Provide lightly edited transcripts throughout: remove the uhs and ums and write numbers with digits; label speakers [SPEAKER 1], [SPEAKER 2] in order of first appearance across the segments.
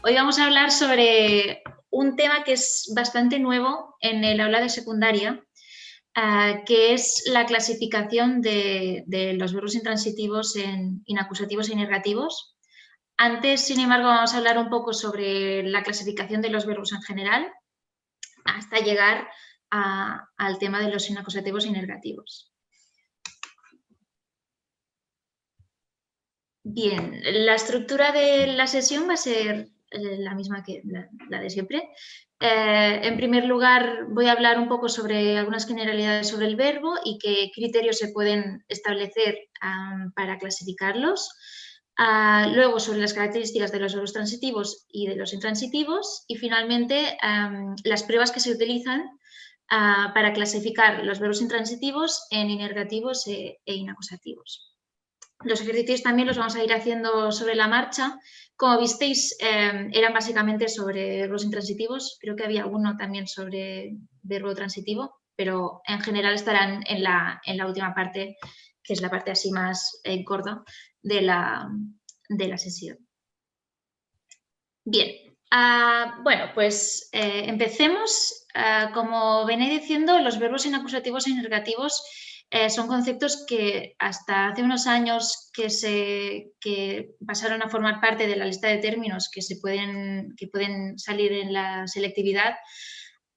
[SPEAKER 1] Hoy vamos a hablar sobre un tema que es bastante nuevo en el aula de secundaria, que es la clasificación de los verbos intransitivos en inacusativos e inergativos. Antes, sin embargo, vamos a hablar un poco sobre la clasificación de los verbos en general, hasta llegar al tema de los inacusativos e inergativos. Bien, la estructura de la sesión va a ser la misma que la de siempre. En primer lugar, voy a hablar un poco sobre algunas generalidades sobre el verbo y qué criterios se pueden establecer para clasificarlos. Luego, sobre las características de los verbos transitivos y de los intransitivos. Y finalmente, las pruebas que se utilizan para clasificar los verbos intransitivos en inergativos e inacusativos. Los ejercicios también los vamos a ir haciendo sobre la marcha. Como visteis, eran básicamente sobre verbos intransitivos. Creo que había uno también sobre verbo transitivo, pero en general estarán en la última parte, que es la parte así más corta de la sesión. Bien, bueno, pues empecemos. Como venía diciendo, los verbos inacusativos e inergativos son conceptos que hasta hace unos años que pasaron a formar parte de la lista de términos que pueden salir en la selectividad.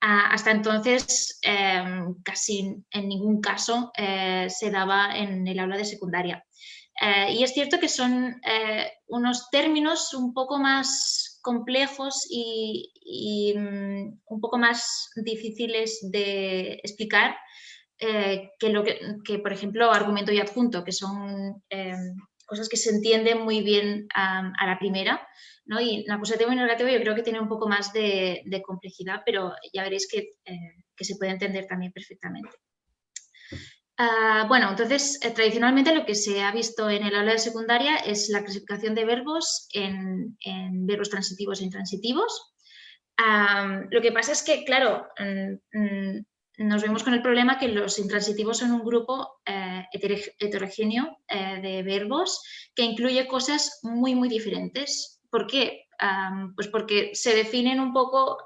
[SPEAKER 1] Hasta entonces, casi en ningún caso se daba en el aula de secundaria. Y es cierto que son unos términos un poco más complejos y un poco más difíciles de explicar que, por ejemplo, argumento y adjunto, que son cosas que se entienden muy bien a la primera, ¿no? Y la acusativo y negativo yo creo que tiene un poco más de complejidad, pero ya veréis que se puede entender también perfectamente. Bueno, entonces, tradicionalmente lo que se ha visto en el aula de secundaria es la clasificación de verbos en verbos transitivos e intransitivos. Lo que pasa es que, claro, nos vemos con el problema que los intransitivos son un grupo heterogéneo de verbos que incluye cosas muy, muy diferentes. ¿Por qué? Pues porque se definen un poco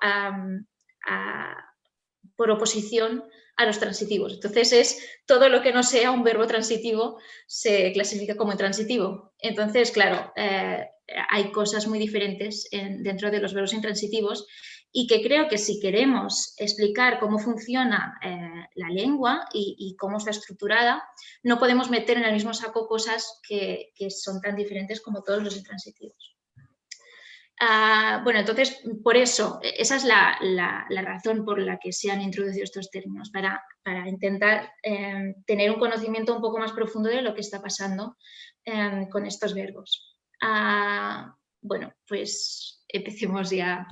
[SPEAKER 1] por oposición a los transitivos. Entonces, todo lo que no sea un verbo transitivo se clasifica como intransitivo. Entonces, claro, hay cosas muy diferentes dentro de los verbos intransitivos y que creo que si queremos explicar cómo funciona la lengua y cómo está estructurada, no podemos meter en el mismo saco cosas que son tan diferentes como todos los intransitivos. Bueno, entonces, por eso, esa es la razón por la que se han introducido estos términos, para intentar tener un conocimiento un poco más profundo de lo que está pasando con estos verbos. Bueno, pues empecemos ya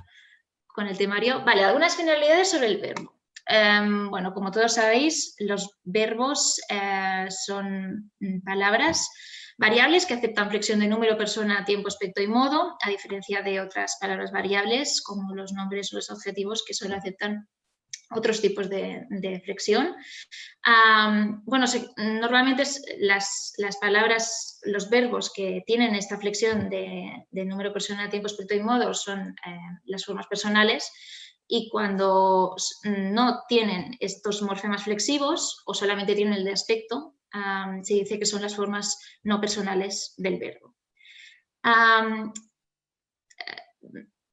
[SPEAKER 1] con el temario. Vale, algunas generalidades sobre el verbo. Bueno, como todos sabéis, los verbos son palabras variables que aceptan flexión de número, persona, tiempo, aspecto y modo, a diferencia de otras palabras variables como los nombres o los adjetivos que solo aceptan otros tipos de flexión. Bueno, normalmente las palabras, los verbos que tienen esta flexión de número, persona, tiempo, aspecto y modo son las formas personales, y cuando no tienen estos morfemas flexivos o solamente tienen el de aspecto, se dice que son las formas no personales del verbo.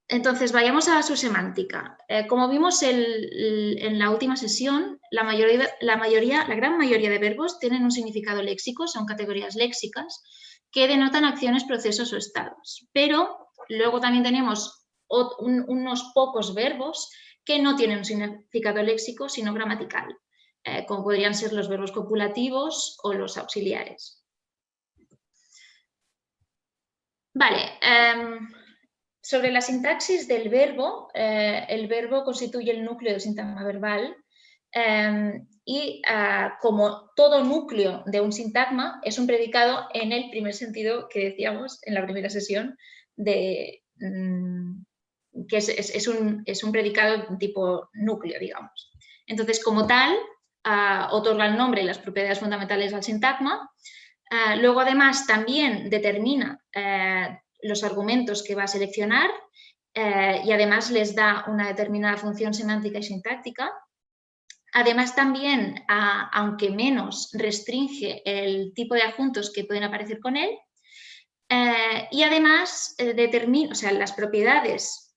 [SPEAKER 1] Entonces, vayamos a su semántica. Como vimos en la última sesión, la gran mayoría de verbos tienen un significado léxico, son categorías léxicas que denotan acciones, procesos o estados. Pero luego también tenemos unos pocos verbos que no tienen un significado léxico, sino gramatical, como podrían ser los verbos copulativos o los auxiliares. Vale. Sobre la sintaxis del verbo, el verbo constituye el núcleo del sintagma verbal y como todo núcleo de un sintagma es un predicado en el primer sentido que decíamos en la primera sesión, que es un predicado tipo núcleo, digamos. Entonces, como tal, otorga el nombre y las propiedades fundamentales al sintagma. Luego, además, también determina los argumentos que va a seleccionar y además les da una determinada función semántica y sintáctica. Además también, aunque menos, restringe el tipo de adjuntos que pueden aparecer con él. Y además determina, o sea, las propiedades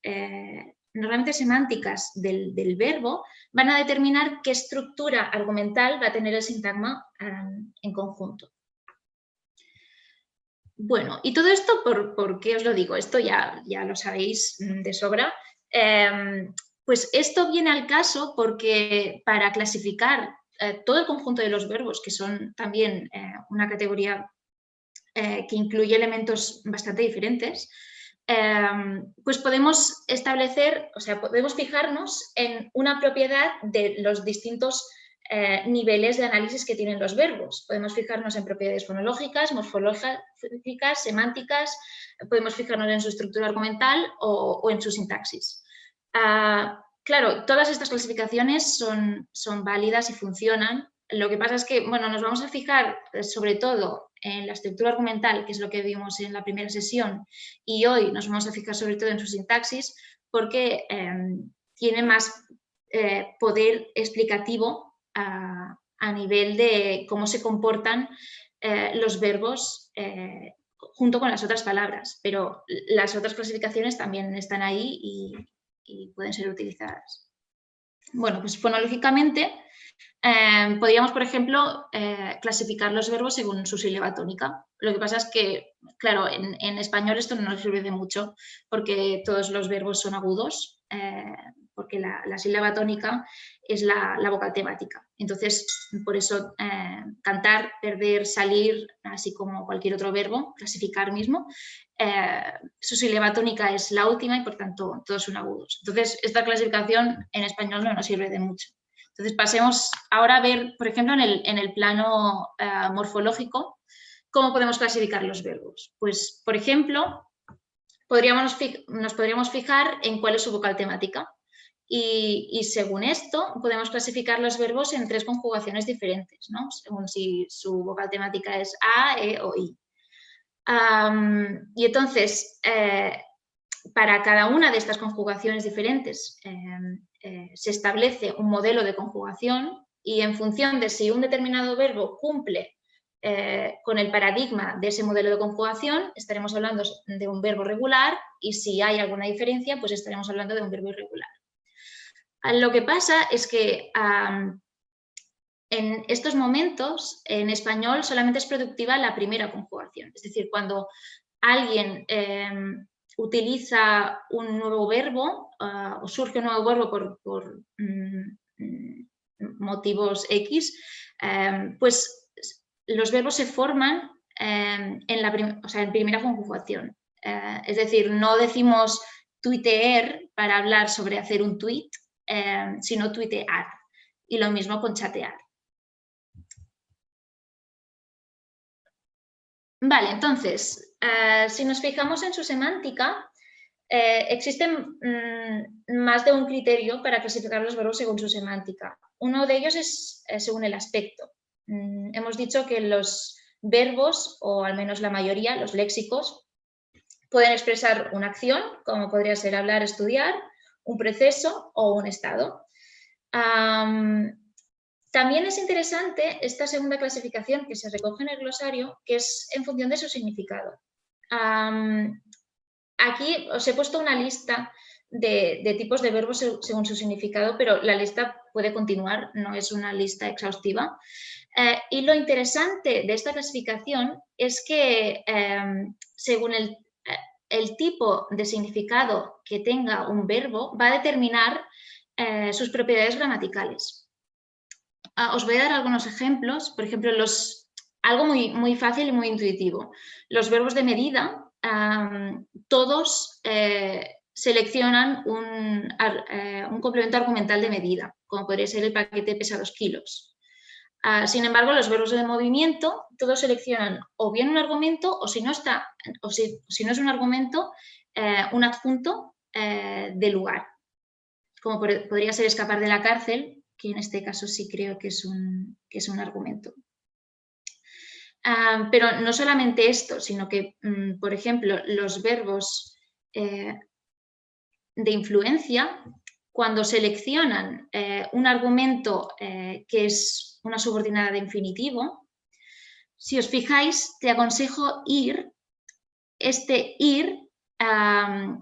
[SPEAKER 1] normalmente semánticas del verbo van a determinar qué estructura argumental va a tener el sintagma en conjunto. Bueno, y todo esto, ¿por qué os lo digo? Esto ya lo sabéis de sobra. Pues esto viene al caso porque para clasificar todo el conjunto de los verbos, que son también una categoría que incluye elementos bastante diferentes, pues podemos establecer, o sea, podemos fijarnos en una propiedad de los distintos niveles de análisis que tienen los verbos. Podemos fijarnos en propiedades fonológicas, morfológicas, semánticas, podemos fijarnos en su estructura argumental o en su sintaxis. Claro, todas estas clasificaciones son válidas y funcionan. Lo que pasa es que, bueno, nos vamos a fijar sobre todo en la estructura argumental, que es lo que vimos en la primera sesión, y hoy nos vamos a fijar sobre todo en su sintaxis, porque tiene más poder explicativo a nivel de cómo se comportan los verbos junto con las otras palabras, pero las otras clasificaciones también están ahí y pueden ser utilizadas. Bueno, pues fonológicamente podríamos, por ejemplo, clasificar los verbos según su sílaba tónica. Lo que pasa es que, claro, en español esto no nos sirve de mucho porque todos los verbos son agudos, porque la sílaba tónica es la vocal temática. Entonces, por eso cantar, perder, salir, así como cualquier otro verbo, clasificar mismo, su sílaba tónica es la última y por tanto todos son agudos. Entonces, esta clasificación en español no nos sirve de mucho. Entonces, pasemos ahora a ver, por ejemplo, en el plano morfológico, cómo podemos clasificar los verbos. Pues, por ejemplo, nos podríamos fijar en cuál es su vocal temática. Y según esto, podemos clasificar los verbos en 3 conjugaciones diferentes, ¿no? Según si su vocal temática es A, E o I. Y entonces, para cada una de estas conjugaciones diferentes se establece un modelo de conjugación y en función de si un determinado verbo cumple con el paradigma de ese modelo de conjugación, estaremos hablando de un verbo regular y si hay alguna diferencia, pues estaremos hablando de un verbo irregular. Lo que pasa es que en estos momentos, en español, solamente es productiva la primera conjugación. Es decir, cuando alguien utiliza un nuevo verbo o surge un nuevo verbo por motivos X, pues los verbos se forman en primera conjugación. Es decir, no decimos tuitear para hablar sobre hacer un tweet, sino tuitear. Y lo mismo con chatear. Vale, entonces, si nos fijamos en su semántica, existen más de un criterio para clasificar los verbos según su semántica. Uno de ellos es según el aspecto. Hemos dicho que los verbos, o al menos la mayoría, los léxicos, pueden expresar una acción, como podría ser hablar, estudiar, un proceso o un estado. También es interesante esta segunda clasificación que se recoge en el glosario, que es en función de su significado. Aquí os he puesto una lista de tipos de verbos según su significado, pero la lista puede continuar, no es una lista exhaustiva. Y lo interesante de esta clasificación es que según el tipo de significado que tenga un verbo va a determinar sus propiedades gramaticales. Os voy a dar algunos ejemplos, por ejemplo, algo muy fácil y muy intuitivo. Los verbos de medida, todos seleccionan un complemento argumental de medida, como podría ser el paquete pesa 2 kilos. Sin embargo, los verbos de movimiento, todos seleccionan o bien un argumento o si no es un argumento, un adjunto de lugar, como podría ser escapar de la cárcel, que en este caso sí creo que es un argumento. Pero no solamente esto, sino que, por ejemplo, los verbos de influencia, cuando seleccionan un argumento que es una subordinada de infinitivo, si os fijáis, te aconsejo ir,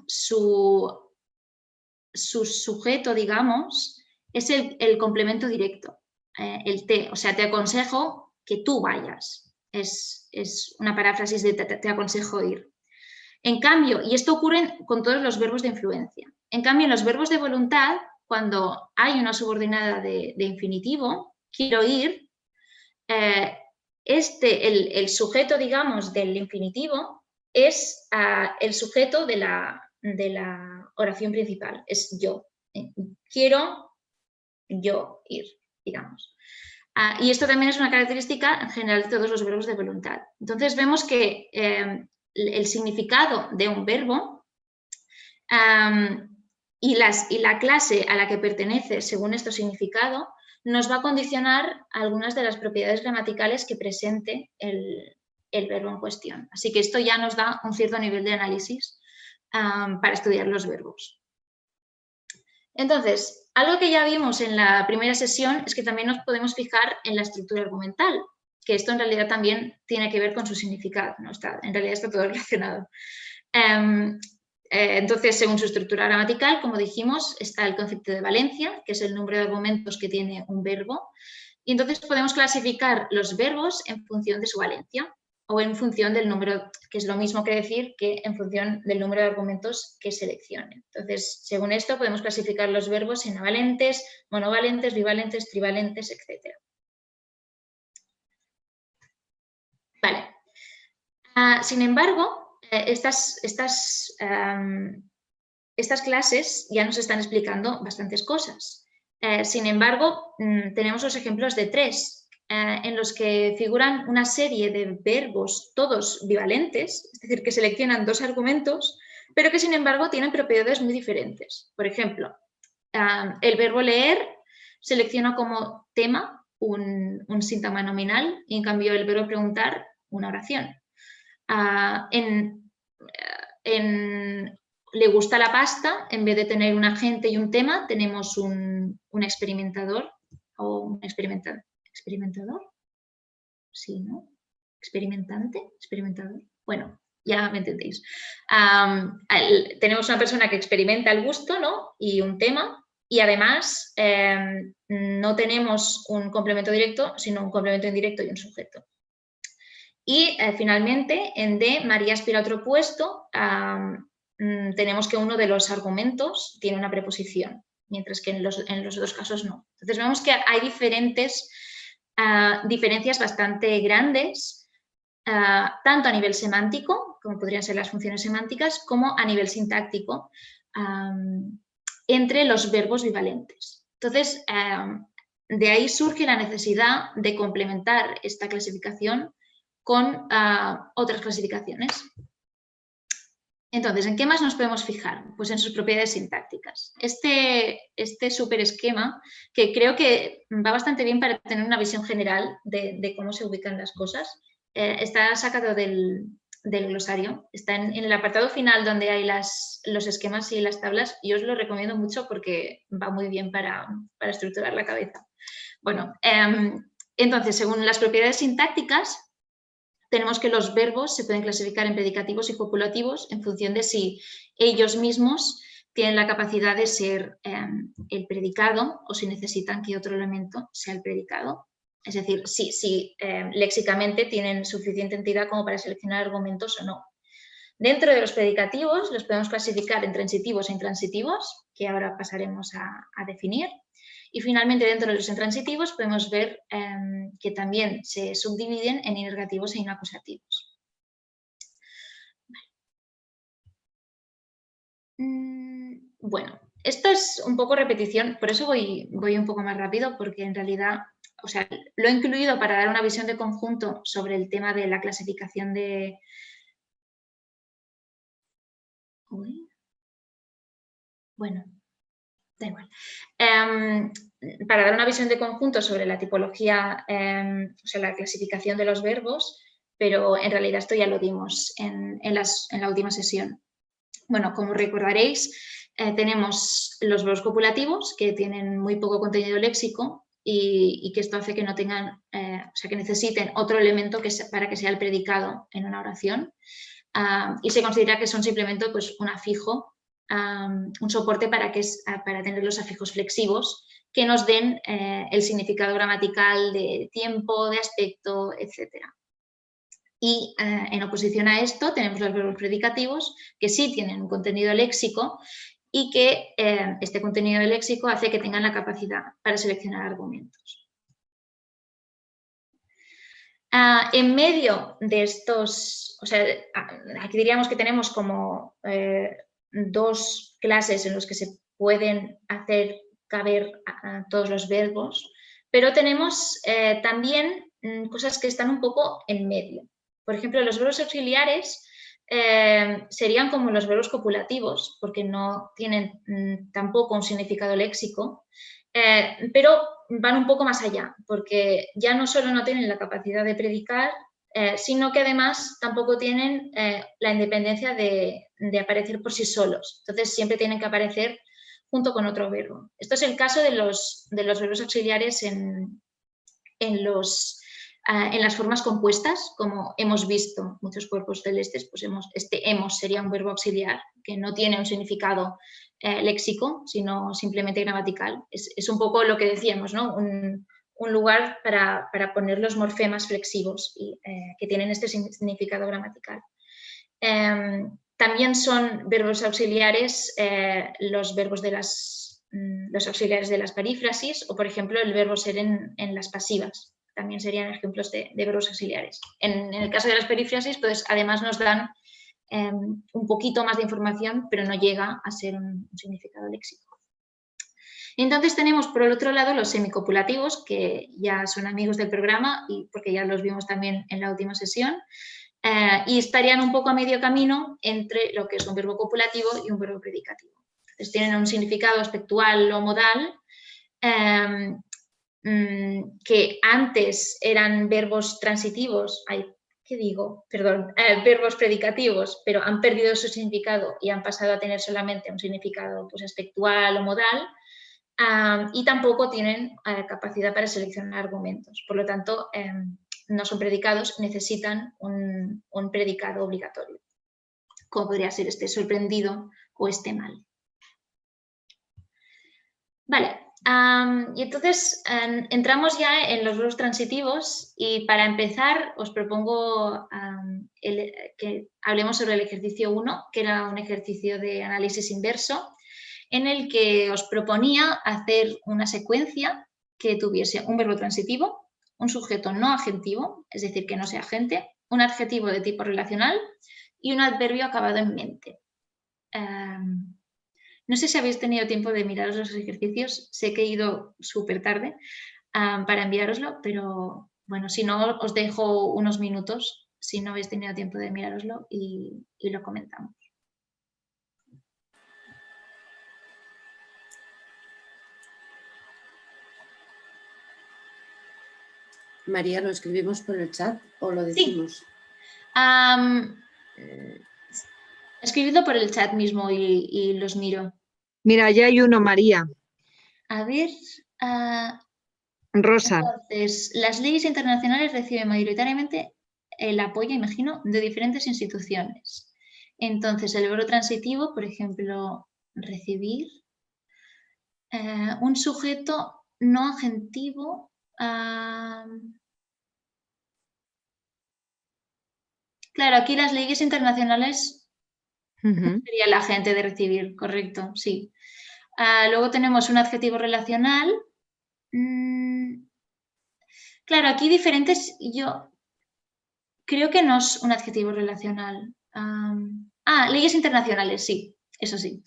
[SPEAKER 1] su sujeto, digamos, es el complemento directo, el te. O sea, te aconsejo que tú vayas. Es una paráfrasis de te aconsejo ir. En cambio, y esto ocurre con todos los verbos de influencia. En cambio, en los verbos de voluntad, cuando hay una subordinada de infinitivo, quiero ir, el sujeto, digamos, del infinitivo es el sujeto de la oración principal, es yo. Quiero yo ir, digamos. Y esto también es una característica en general de todos los verbos de voluntad. Entonces vemos que el significado de un verbo y la clase a la que pertenece según este significado nos va a condicionar algunas de las propiedades gramaticales que presente el verbo en cuestión. Así que esto ya nos da un cierto nivel de análisis para estudiar los verbos. Entonces, algo que ya vimos en la primera sesión es que también nos podemos fijar en la estructura argumental, que esto en realidad también tiene que ver con su significado, ¿no? En realidad está todo relacionado. Entonces, según su estructura gramatical, como dijimos, está el concepto de valencia, que es el número de argumentos que tiene un verbo, y entonces podemos clasificar los verbos en función de su valencia o en función del número, que es lo mismo que decir que en función del número de argumentos que seleccionen. Entonces, según esto, podemos clasificar los verbos en avalentes, monovalentes, bivalentes, trivalentes, etc. Vale. Sin embargo, estas clases ya nos están explicando bastantes cosas. Sin embargo, tenemos los ejemplos de 3, en los que figuran una serie de verbos, todos bivalentes, es decir, que seleccionan 2 argumentos, pero que sin embargo tienen propiedades muy diferentes. Por ejemplo, el verbo leer selecciona como tema un síntoma nominal y en cambio el verbo preguntar una oración. Le gusta la pasta, en vez de tener un agente y un tema, tenemos un experimentador o un experimentador. Sí, ¿no? Experimentador. Bueno, ya me entendéis. Tenemos una persona que experimenta el gusto, ¿no? Y un tema, y además no tenemos un complemento directo, sino un complemento indirecto y un sujeto. Y finalmente, en D, María aspira a otro puesto, tenemos que uno de los argumentos tiene una preposición, mientras que en los otros casos no. Entonces vemos que hay diferencias bastante grandes, tanto a nivel semántico, como podrían ser las funciones semánticas, como a nivel sintáctico, entre los verbos bivalentes. Entonces, de ahí surge la necesidad de complementar esta clasificación con otras clasificaciones. Entonces, ¿en qué más nos podemos fijar? Pues en sus propiedades sintácticas. Este súper esquema, que creo que va bastante bien para tener una visión general de cómo se ubican las cosas, está sacado del glosario, está en el apartado final donde hay los esquemas y las tablas, y os lo recomiendo mucho porque va muy bien para estructurar la cabeza. Bueno, entonces, según las propiedades sintácticas, tenemos que los verbos se pueden clasificar en predicativos y copulativos en función de si ellos mismos tienen la capacidad de ser el predicado o si necesitan que otro elemento sea el predicado. Es decir, si léxicamente tienen suficiente entidad como para seleccionar argumentos o no. Dentro de los predicativos los podemos clasificar en transitivos e intransitivos, que ahora pasaremos a definir. Y finalmente, dentro de los intransitivos podemos ver que también se subdividen en inergativos e inacusativos. Bueno, esto es un poco repetición, por eso voy un poco más rápido, porque en realidad, o sea, lo he incluido para dar una visión de conjunto sobre el tema de la clasificación de... Bueno, da igual. Para dar una visión de conjunto sobre la tipología, o sea, la clasificación de los verbos, pero en realidad esto ya lo dimos en la última sesión. Bueno, como recordaréis, tenemos los verbos copulativos, que tienen muy poco contenido léxico y que esto hace que no tengan, o sea, que necesiten otro elemento para que sea el predicado en una oración. Y se considera que son simplemente pues, un afijo, un soporte para tener los afijos flexivos que nos den el significado gramatical de tiempo, de aspecto, etc. Y en oposición a esto tenemos los verbos predicativos, que sí tienen un contenido léxico y que este contenido léxico hace que tengan la capacidad para seleccionar argumentos. En medio de estos, o sea, aquí diríamos que tenemos como dos clases en los que se pueden hacer caber todos los verbos, pero tenemos también cosas que están un poco en medio. Por ejemplo, los verbos auxiliares serían como los verbos copulativos, porque no tienen tampoco un significado léxico, pero van un poco más allá, porque ya no solo no tienen la capacidad de predicar, sino que además tampoco tienen la independencia de aparecer por sí solos. Entonces siempre tienen que aparecer junto con otro verbo. Esto es el caso de los verbos auxiliares en las formas compuestas, como hemos visto muchos cuerpos celestes, pues hemos sería un verbo auxiliar que no tiene un significado léxico, sino simplemente gramatical. Es un poco lo que decíamos, ¿no? Un lugar para poner los morfemas flexivos que tienen este significado gramatical. También son verbos auxiliares los verbos los auxiliares de las perífrasis o, por ejemplo, el verbo ser en las pasivas. También serían ejemplos de verbos auxiliares. En el caso de las perífrasis, pues además nos dan un poquito más de información, pero no llega a ser un significado léxico. Entonces tenemos por el otro lado los semicopulativos, que ya son amigos del programa y porque ya los vimos también en la última sesión, y estarían un poco a medio camino entre lo que es un verbo copulativo y un verbo predicativo. Entonces tienen un significado aspectual o modal, que antes eran verbos transitivos, verbos predicativos, pero han perdido su significado y han pasado a tener solamente un significado pues, aspectual o modal, y tampoco tienen capacidad para seleccionar argumentos. Por lo tanto, no son predicados, necesitan un predicado obligatorio, como podría ser este sorprendido o este mal. Vale. Y entonces entramos ya en los verbos transitivos y para empezar os propongo que hablemos sobre el ejercicio 1, que era un ejercicio de análisis inverso, en el que os proponía hacer una secuencia que tuviese un verbo transitivo, un sujeto no agentivo, es decir, que no sea agente, un adjetivo de tipo relacional y un adverbio acabado en mente. No sé si habéis tenido tiempo de miraros los ejercicios, sé que he ido súper tarde para enviároslo, pero bueno, si no, os dejo unos minutos, si no habéis tenido tiempo de mirároslo y lo comentamos.
[SPEAKER 2] María, ¿lo escribimos por el chat o lo decimos?
[SPEAKER 1] Sí. Escribidlo por el chat mismo y los miro.
[SPEAKER 3] Mira, ya hay uno, María.
[SPEAKER 1] A ver.
[SPEAKER 3] Rosa.
[SPEAKER 1] Entonces, las leyes internacionales reciben mayoritariamente el apoyo, imagino, de diferentes instituciones. Entonces, el verbo transitivo, por ejemplo, recibir. Un sujeto no agentivo. Claro, aquí las leyes internacionales sería el agente de recibir, correcto, sí. Luego tenemos un adjetivo relacional. Claro, aquí diferentes, yo creo que no es un adjetivo relacional. Leyes internacionales, sí, eso sí.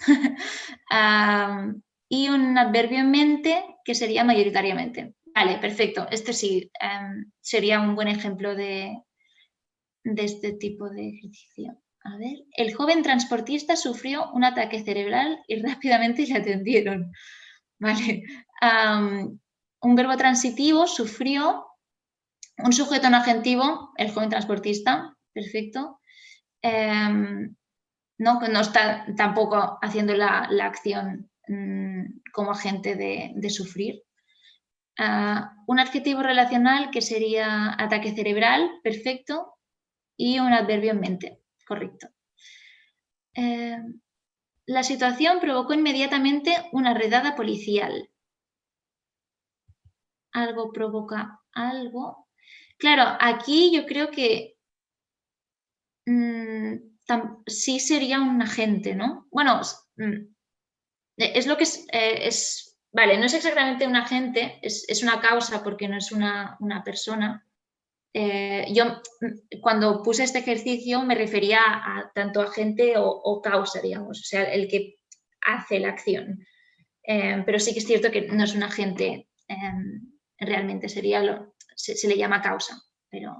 [SPEAKER 1] Y un adverbio en mente que sería mayoritariamente. Vale, perfecto. Este sí sería un buen ejemplo de este tipo de ejercicio. A ver, el joven transportista sufrió un ataque cerebral y rápidamente le atendieron. Vale. Un verbo transitivo, sufrió. Un sujeto no agentivo, el joven transportista, perfecto. ¿no? Que no está tampoco haciendo la acción como agente de sufrir. Un adjetivo relacional que sería ataque cerebral, perfecto, y un adverbio en mente, correcto. La situación provocó inmediatamente una redada policial. Algo provoca algo. Claro, aquí yo creo que sí sería un agente, ¿no? Bueno, es lo que es vale, no es exactamente un agente, es una causa porque no es una persona. Yo cuando puse este ejercicio me refería a tanto agente o causa, digamos, o sea, el que hace la acción. Pero sí que es cierto que no es un agente, realmente sería se le llama causa, pero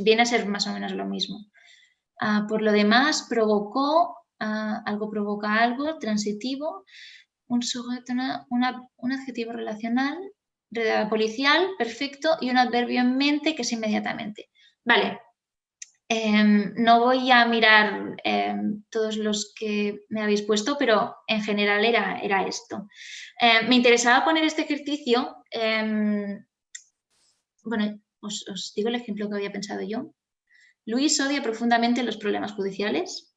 [SPEAKER 1] viene a ser más o menos lo mismo. Por lo demás, algo provoca algo, transitivo, un sujeto, un adjetivo relacional, redada policial, perfecto, y un adverbio en mente que es inmediatamente. Vale, no voy a mirar todos los que me habéis puesto, pero en general era esto. Me interesaba poner este ejercicio, bueno, os digo el ejemplo que había pensado yo. Luis odia profundamente los problemas judiciales,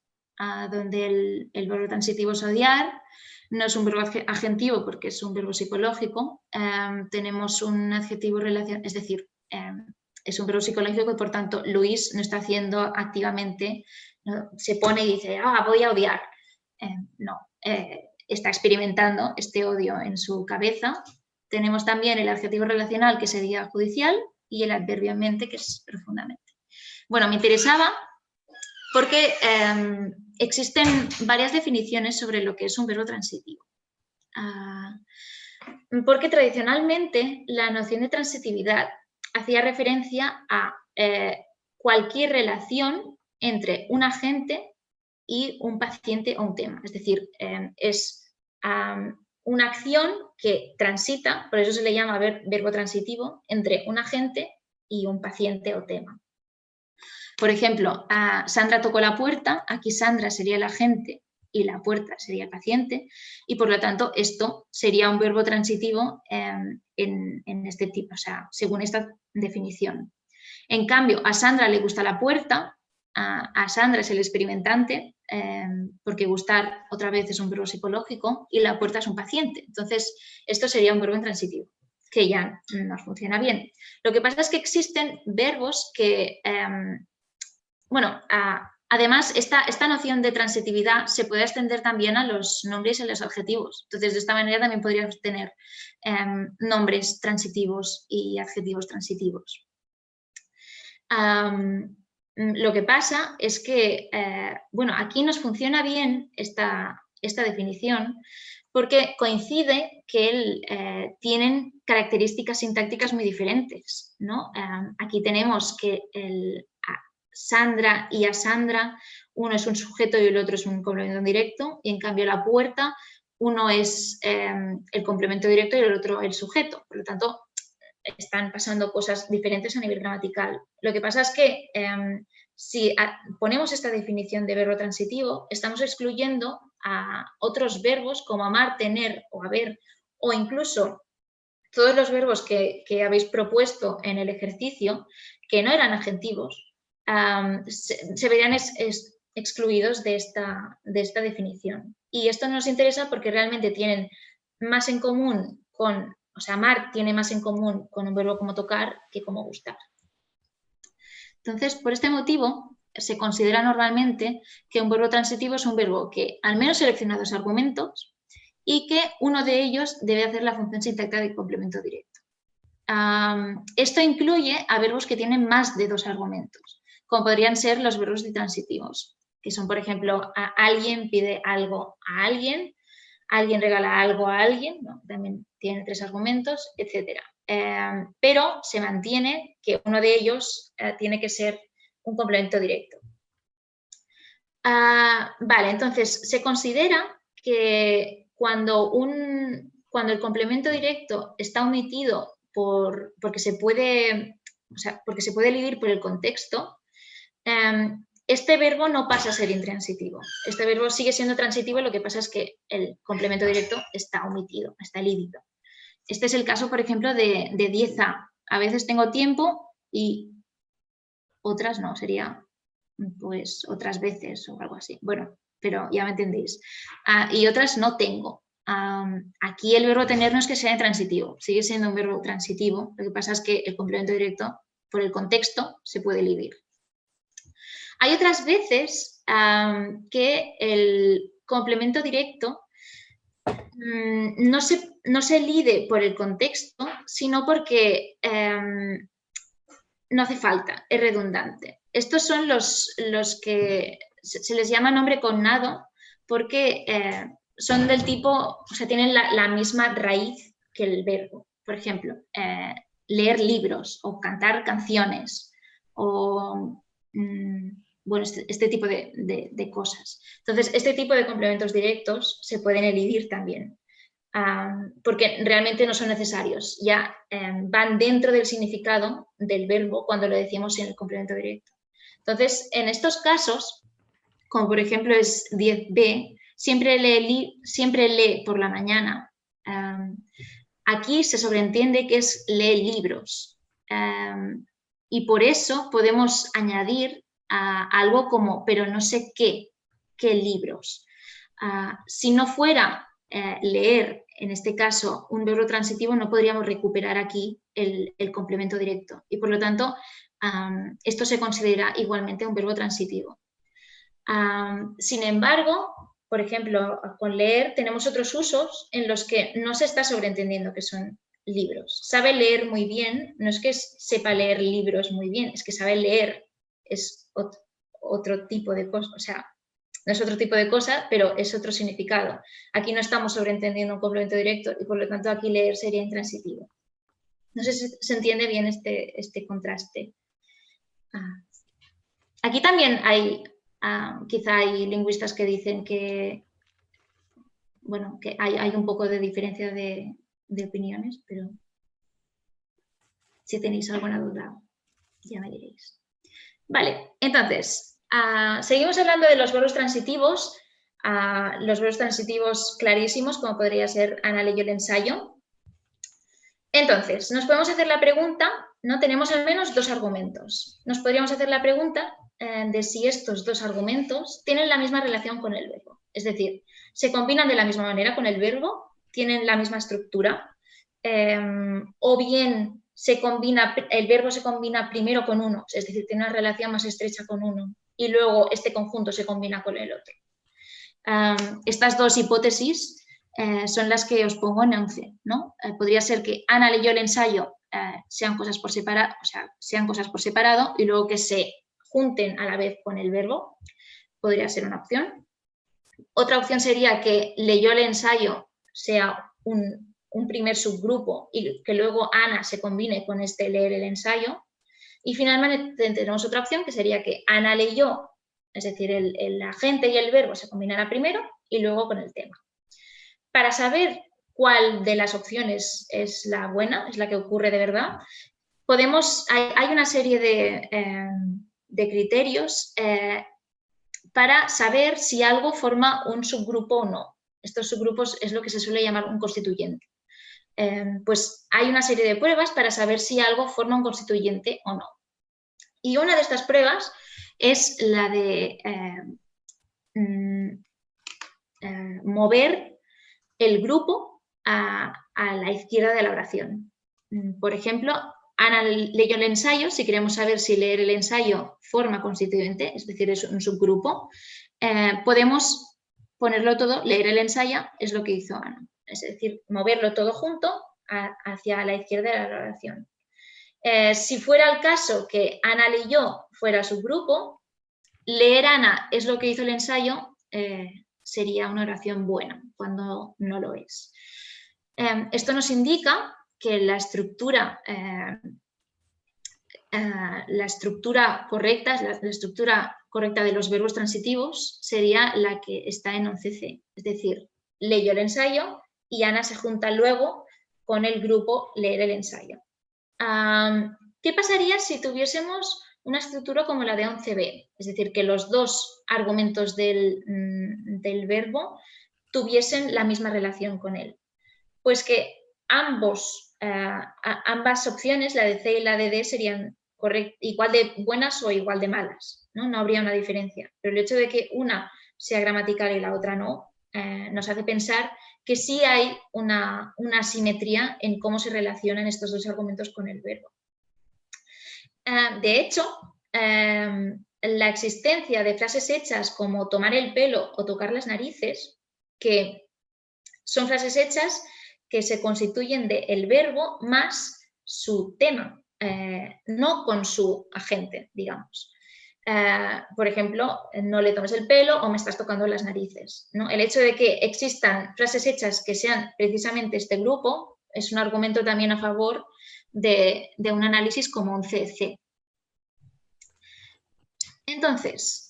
[SPEAKER 1] donde el verbo transitivo es odiar, no es un verbo agentivo porque es un verbo psicológico. Tenemos un adjetivo relacional, es decir, es un verbo psicológico y por tanto Luis no está haciendo activamente, ¿no? Se pone y dice, voy a odiar. No, está experimentando este odio en su cabeza. Tenemos también el adjetivo relacional que sería judicial y el adverbio en mente que es profundamente. Bueno, me interesaba porque existen varias definiciones sobre lo que es un verbo transitivo. Porque tradicionalmente la noción de transitividad hacía referencia a cualquier relación entre un agente y un paciente o un tema. Es decir, es una acción que transita, por eso se le llama verbo transitivo, entre un agente y un paciente o tema. Por ejemplo, Sandra tocó la puerta, aquí Sandra sería el agente y la puerta sería el paciente, y por lo tanto esto sería un verbo transitivo en este tipo, o sea, según esta definición. En cambio, a Sandra le gusta la puerta, a Sandra es el experimentante, porque gustar otra vez es un verbo psicológico y la puerta es un paciente. Entonces, esto sería un verbo intransitivo, que ya no funciona bien. Lo que pasa es que existen verbos que, bueno, además esta noción de transitividad se puede extender también a los nombres y a los adjetivos. Entonces, de esta manera también podríamos tener nombres transitivos y adjetivos transitivos. Lo que pasa es que, bueno, aquí nos funciona bien esta definición porque coincide que tienen características sintácticas muy diferentes, ¿no? Aquí tenemos que Sandra y a Sandra, uno es un sujeto y el otro es un complemento directo, y en cambio la puerta, uno es el complemento directo y el otro el sujeto. Por lo tanto, están pasando cosas diferentes a nivel gramatical. Lo que pasa es que si ponemos esta definición de verbo transitivo, estamos excluyendo a otros verbos como amar, tener o haber, o incluso todos los verbos que habéis propuesto en el ejercicio, que no eran adjetivos, se verían excluidos de esta definición. Y esto nos interesa porque realmente tienen más en común con, o sea, amar tiene más en común con un verbo como tocar que como gustar. Entonces, por este motivo, se considera normalmente que un verbo transitivo es un verbo que al menos selecciona dos argumentos y que uno de ellos debe hacer la función sintáctica de complemento directo. Esto incluye a verbos que tienen más de dos argumentos, como podrían ser los verbos ditransitivos, que son, por ejemplo, alguien pide algo a alguien, alguien regala algo a alguien, ¿no? También tiene tres argumentos, etc. Pero se mantiene que uno de ellos tiene que ser un complemento directo. Vale, entonces se considera que cuando el complemento directo está omitido porque se puede eludir por el contexto, este verbo no pasa a ser intransitivo. Este verbo sigue siendo transitivo, lo que pasa es que el complemento directo está omitido, está elidito. Este es el caso, por ejemplo, de 10A. A veces tengo tiempo y otras no, sería pues otras veces o algo así. Bueno, pero ya me entendéis. Y otras no tengo. Aquí el verbo tener no es que sea intransitivo, sigue siendo un verbo transitivo. Lo que pasa es que el complemento directo, por el contexto, se puede elidir. Hay otras veces que el complemento directo no se elide por el contexto, sino porque no hace falta, es redundante. Estos son los que se les llama nombre cognado porque son del tipo, o sea, tienen la misma raíz que el verbo. Por ejemplo, leer libros o cantar canciones o, bueno, este tipo de cosas. Entonces, este tipo de complementos directos se pueden elidir también. Porque realmente no son necesarios, ya van dentro del significado del verbo cuando lo decimos en el complemento directo. Entonces, en estos casos, como por ejemplo es 10B, siempre lee por la mañana. Aquí se sobreentiende que es lee libros. Y por eso podemos añadir algo como, pero no sé qué libros. Si no fuera leer, en este caso, un verbo transitivo, no podríamos recuperar aquí el complemento directo. Y por lo tanto, esto se considera igualmente un verbo transitivo. Sin embargo, por ejemplo, con leer tenemos otros usos en los que no se está sobreentendiendo que son libros. Sabe leer muy bien, no es que sepa leer libros muy bien, es que sabe leer, es otro tipo de cosa, o sea, no es otro tipo de cosa, pero es otro significado. Aquí no estamos sobreentendiendo un complemento directo y por lo tanto aquí leer sería intransitivo. No sé si se entiende bien este contraste. Aquí también hay, quizá hay lingüistas que dicen que, bueno, que hay un poco de diferencia de opiniones, pero si tenéis alguna duda, ya me diréis. Vale, entonces, seguimos hablando de los verbos transitivos. Los verbos transitivos clarísimos, como podría ser Ana leyó el ensayo. Entonces, nos podemos hacer la pregunta, ¿no? Tenemos al menos dos argumentos. Nos podríamos hacer la pregunta de si estos dos argumentos tienen la misma relación con el verbo. Es decir, se combinan de la misma manera con el verbo, tienen la misma estructura, o bien el verbo se combina primero con uno, es decir, tiene una relación más estrecha con uno, y luego este conjunto se combina con el otro. Estas dos hipótesis son las que os pongo en 11, ¿no? Podría ser que Ana leyó el ensayo, sean cosas por separado, o sea, sean cosas por separado y luego que se junten a la vez con el verbo, podría ser una opción. Otra opción sería que leyó el ensayo sea un primer subgrupo y que luego Ana se combine con este leer el ensayo. Y finalmente tenemos otra opción que sería que Ana leyó, es decir, el agente y el verbo se combinará primero y luego con el tema. Para saber cuál de las opciones es la buena, es la que ocurre de verdad, hay una serie de criterios para saber si algo forma un subgrupo o no. Estos subgrupos es lo que se suele llamar un constituyente. Pues hay una serie de pruebas para saber si algo forma un constituyente o no. Y una de estas pruebas es la de mover el grupo a la izquierda de la oración. Por ejemplo, Ana leyó el ensayo. Si queremos saber si leer el ensayo forma constituyente, es decir, es un subgrupo, podemos ponerlo todo, leer el ensayo es lo que hizo Ana. Es decir, moverlo todo junto hacia la izquierda de la oración. Si fuera el caso que Ana leyó fuera subgrupo, leer Ana es lo que hizo el ensayo, sería una oración buena, cuando no lo es. Esto nos indica que la estructura correcta, la estructura correcta de los verbos transitivos sería la que está en 11C, es decir, leyó el ensayo y Ana se junta luego con el grupo leer el ensayo. ¿Qué pasaría si tuviésemos una estructura como la de 11b, es decir, que los dos argumentos del verbo tuviesen la misma relación con él. Pues que ambas opciones, la de C y la de D, serían igual de buenas o igual de malas, ¿no? No habría una diferencia. Pero el hecho de que una sea gramatical y la otra no, nos hace pensar que sí hay una asimetría en cómo se relacionan estos dos argumentos con el verbo. De hecho, la existencia de frases hechas como tomar el pelo o tocar las narices, que son frases hechas que se constituyen del verbo más su tema, no con su agente, digamos. Por ejemplo, no le tomes el pelo o me estás tocando las narices, ¿no? El hecho de que existan frases hechas que sean precisamente este grupo es un argumento también a favor de un análisis como un CC. Entonces,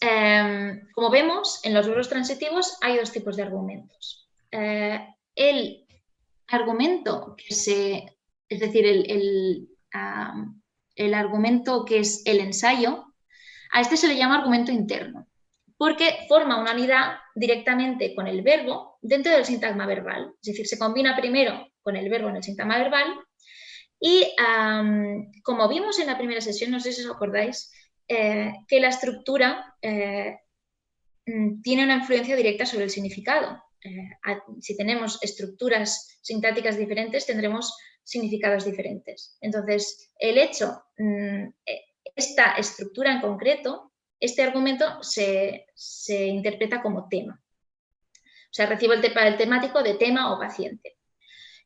[SPEAKER 1] como vemos, en los verbos transitivos hay dos tipos de argumentos. El argumento es decir, el argumento que es el ensayo, a este se le llama argumento interno, porque forma una unidad directamente con el verbo dentro del sintagma verbal. Es decir, se combina primero con el verbo en el sintagma verbal y, como vimos en la primera sesión, no sé si os acordáis, que la estructura tiene una influencia directa sobre el significado. Si tenemos estructuras sintácticas diferentes, tendremos significados diferentes. Entonces, el hecho, esta estructura en concreto, este argumento se interpreta como tema. O sea, recibo el temático de tema o paciente.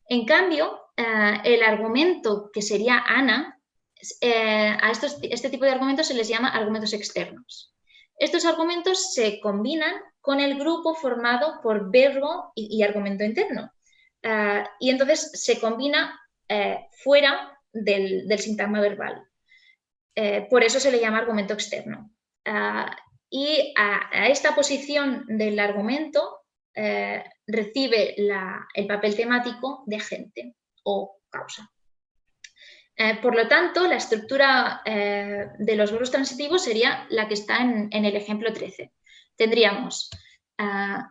[SPEAKER 1] En cambio, el argumento que sería Ana, a este tipo de argumentos se les llama argumentos externos. Estos argumentos se combinan con el grupo formado por verbo y argumento interno. Y entonces se combina fuera del sintagma verbal. Por eso se le llama argumento externo. Y a esta posición del argumento recibe el papel temático de agente o causa. Por lo tanto, la estructura de los verbos transitivos sería la que está en el ejemplo 13. Tendríamos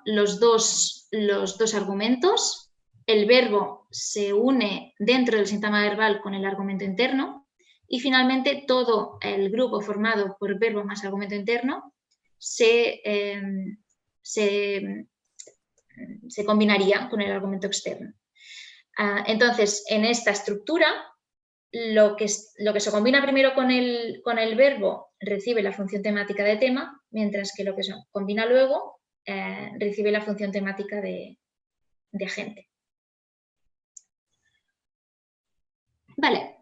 [SPEAKER 1] los dos argumentos, el verbo se une dentro del sintagma verbal con el argumento interno y finalmente todo el grupo formado por verbo más argumento interno se combinaría con el argumento externo. Entonces, en esta estructura, lo que se combina primero con el verbo recibe la función temática de tema, mientras que lo que se combina luego recibe la función temática de agente. Vale.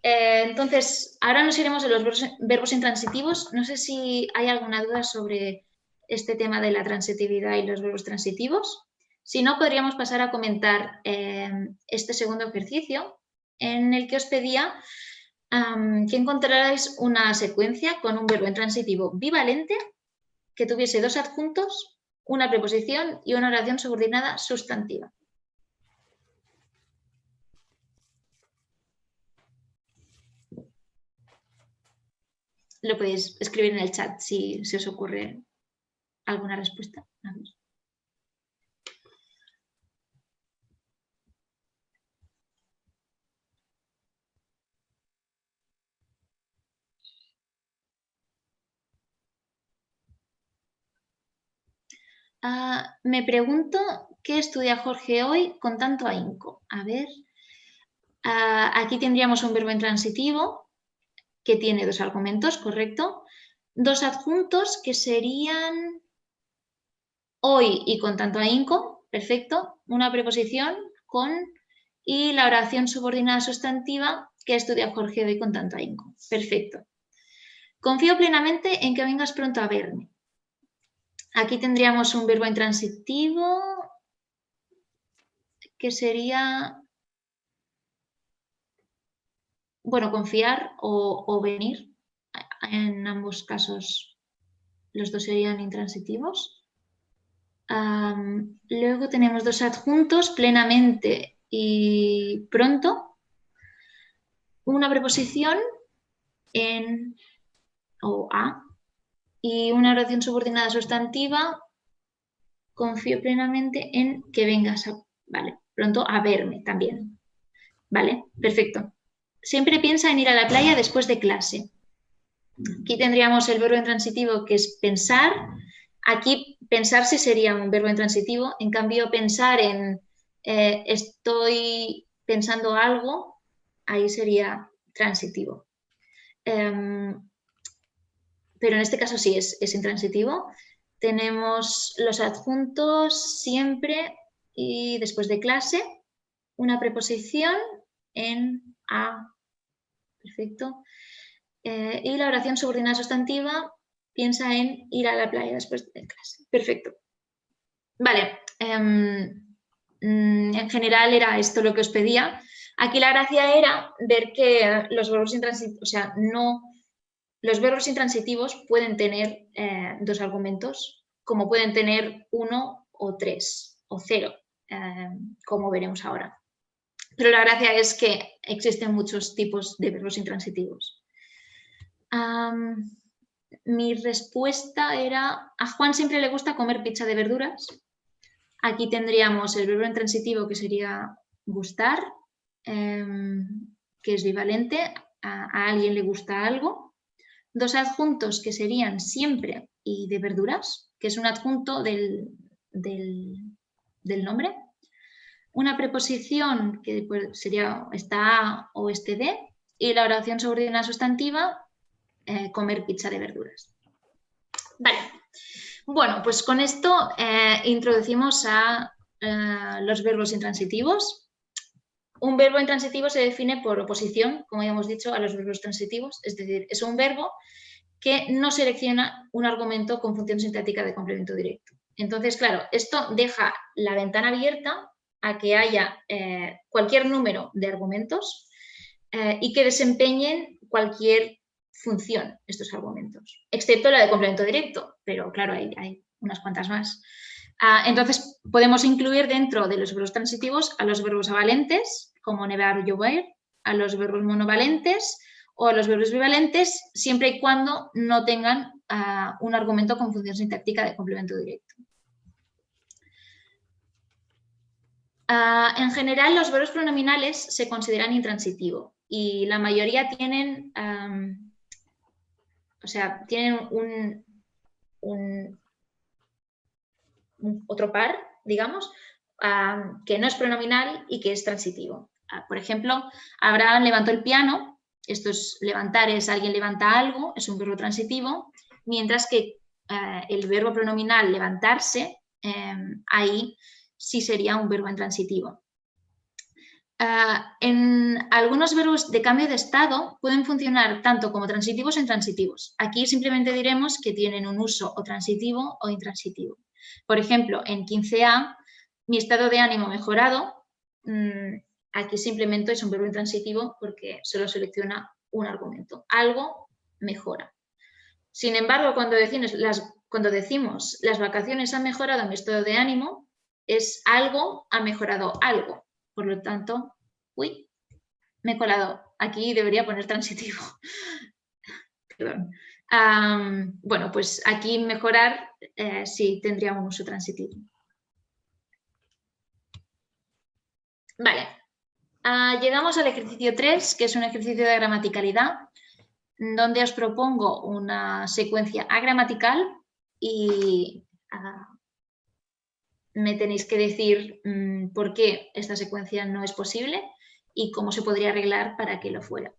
[SPEAKER 1] Entonces, ahora nos iremos a los verbos intransitivos. No sé si hay alguna duda sobre este tema de la transitividad y los verbos transitivos. Si no, podríamos pasar a comentar este segundo ejercicio, en el que os pedía que encontrarais una secuencia con un verbo intransitivo bivalente que tuviese dos adjuntos, una preposición y una oración subordinada sustantiva. Lo podéis escribir en el chat si os ocurre alguna respuesta. A ver. Me pregunto qué estudia Jorge hoy con tanto ahínco. A ver, aquí tendríamos un verbo intransitivo que tiene dos argumentos, ¿correcto? Dos adjuntos que serían hoy y con tanto ahínco, perfecto. Una preposición con y la oración subordinada sustantiva que estudia Jorge hoy con tanto ahínco. Perfecto. Confío plenamente en que vengas pronto a verme. Aquí tendríamos un verbo intransitivo que sería, bueno, confiar o venir. En ambos casos los dos serían intransitivos. Luego tenemos dos adjuntos, plenamente y pronto. Una preposición en o a. Y una oración subordinada sustantiva, confío plenamente en que vengas pronto a verme también. Vale, perfecto. Siempre piensa en ir a la playa después de clase. Aquí tendríamos el verbo intransitivo, que es pensar. Aquí pensar sí sería un verbo intransitivo. En cambio, pensar en estoy pensando algo, ahí sería transitivo. Pero en este caso sí es intransitivo. Tenemos los adjuntos siempre y después de clase, una preposición en a. Perfecto. Y la oración subordinada sustantiva piensa en ir a la playa después de clase. Perfecto. Vale. En general era esto lo que os pedía. Aquí la gracia era ver que los verbos intransitivos, o sea, los verbos intransitivos pueden tener dos argumentos, como pueden tener 1 o 3 o 0, como veremos ahora. Pero la gracia es que existen muchos tipos de verbos intransitivos. Mi respuesta era, a Juan siempre le gusta comer pizza de verduras. Aquí tendríamos el verbo intransitivo, que sería gustar, que es bivalente, a alguien le gusta algo. Dos adjuntos, que serían siempre y de verduras, que es un adjunto del nombre. Una preposición, que sería esta a o este de, y la oración subordinada sustantiva, comer pizza de verduras. Vale. Bueno, pues con esto introducimos a los verbos intransitivos. Un verbo intransitivo se define por oposición, como ya hemos dicho, a los verbos transitivos, es decir, es un verbo que no selecciona un argumento con función sintáctica de complemento directo. Entonces, claro, esto deja la ventana abierta a que haya cualquier número de argumentos y que desempeñen cualquier función estos argumentos, excepto la de complemento directo, pero claro, hay unas cuantas más. Entonces, podemos incluir dentro de los verbos transitivos a los verbos avalentes, como nevar o llover, a los verbos monovalentes o a los verbos bivalentes, siempre y cuando no tengan un argumento con función sintáctica de complemento directo. En general, los verbos pronominales se consideran intransitivos y la mayoría tienen, tienen otro par, digamos, que no es pronominal y que es transitivo. Por ejemplo, Abraham levantó el piano. Esto es levantar, es alguien levanta algo, es un verbo transitivo, mientras que el verbo pronominal levantarse, ahí sí sería un verbo intransitivo. En algunos verbos de cambio de estado pueden funcionar tanto como transitivos o intransitivos. Aquí simplemente diremos que tienen un uso o transitivo o intransitivo. Por ejemplo, en 15a, mi estado de ánimo mejorado, aquí simplemente es un verbo intransitivo porque solo selecciona un argumento. Algo mejora. Sin embargo, cuando decimos las vacaciones han mejorado mi estado de ánimo, es algo ha mejorado algo. Por lo tanto, me he colado. Aquí debería poner transitivo. Perdón. Bueno, pues aquí mejorar sí tendría un uso transitivo. Vale. Llegamos al ejercicio 3, que es un ejercicio de gramaticalidad, donde os propongo una secuencia agramatical y me tenéis que decir por qué esta secuencia no es posible y cómo se podría arreglar para que lo fuera.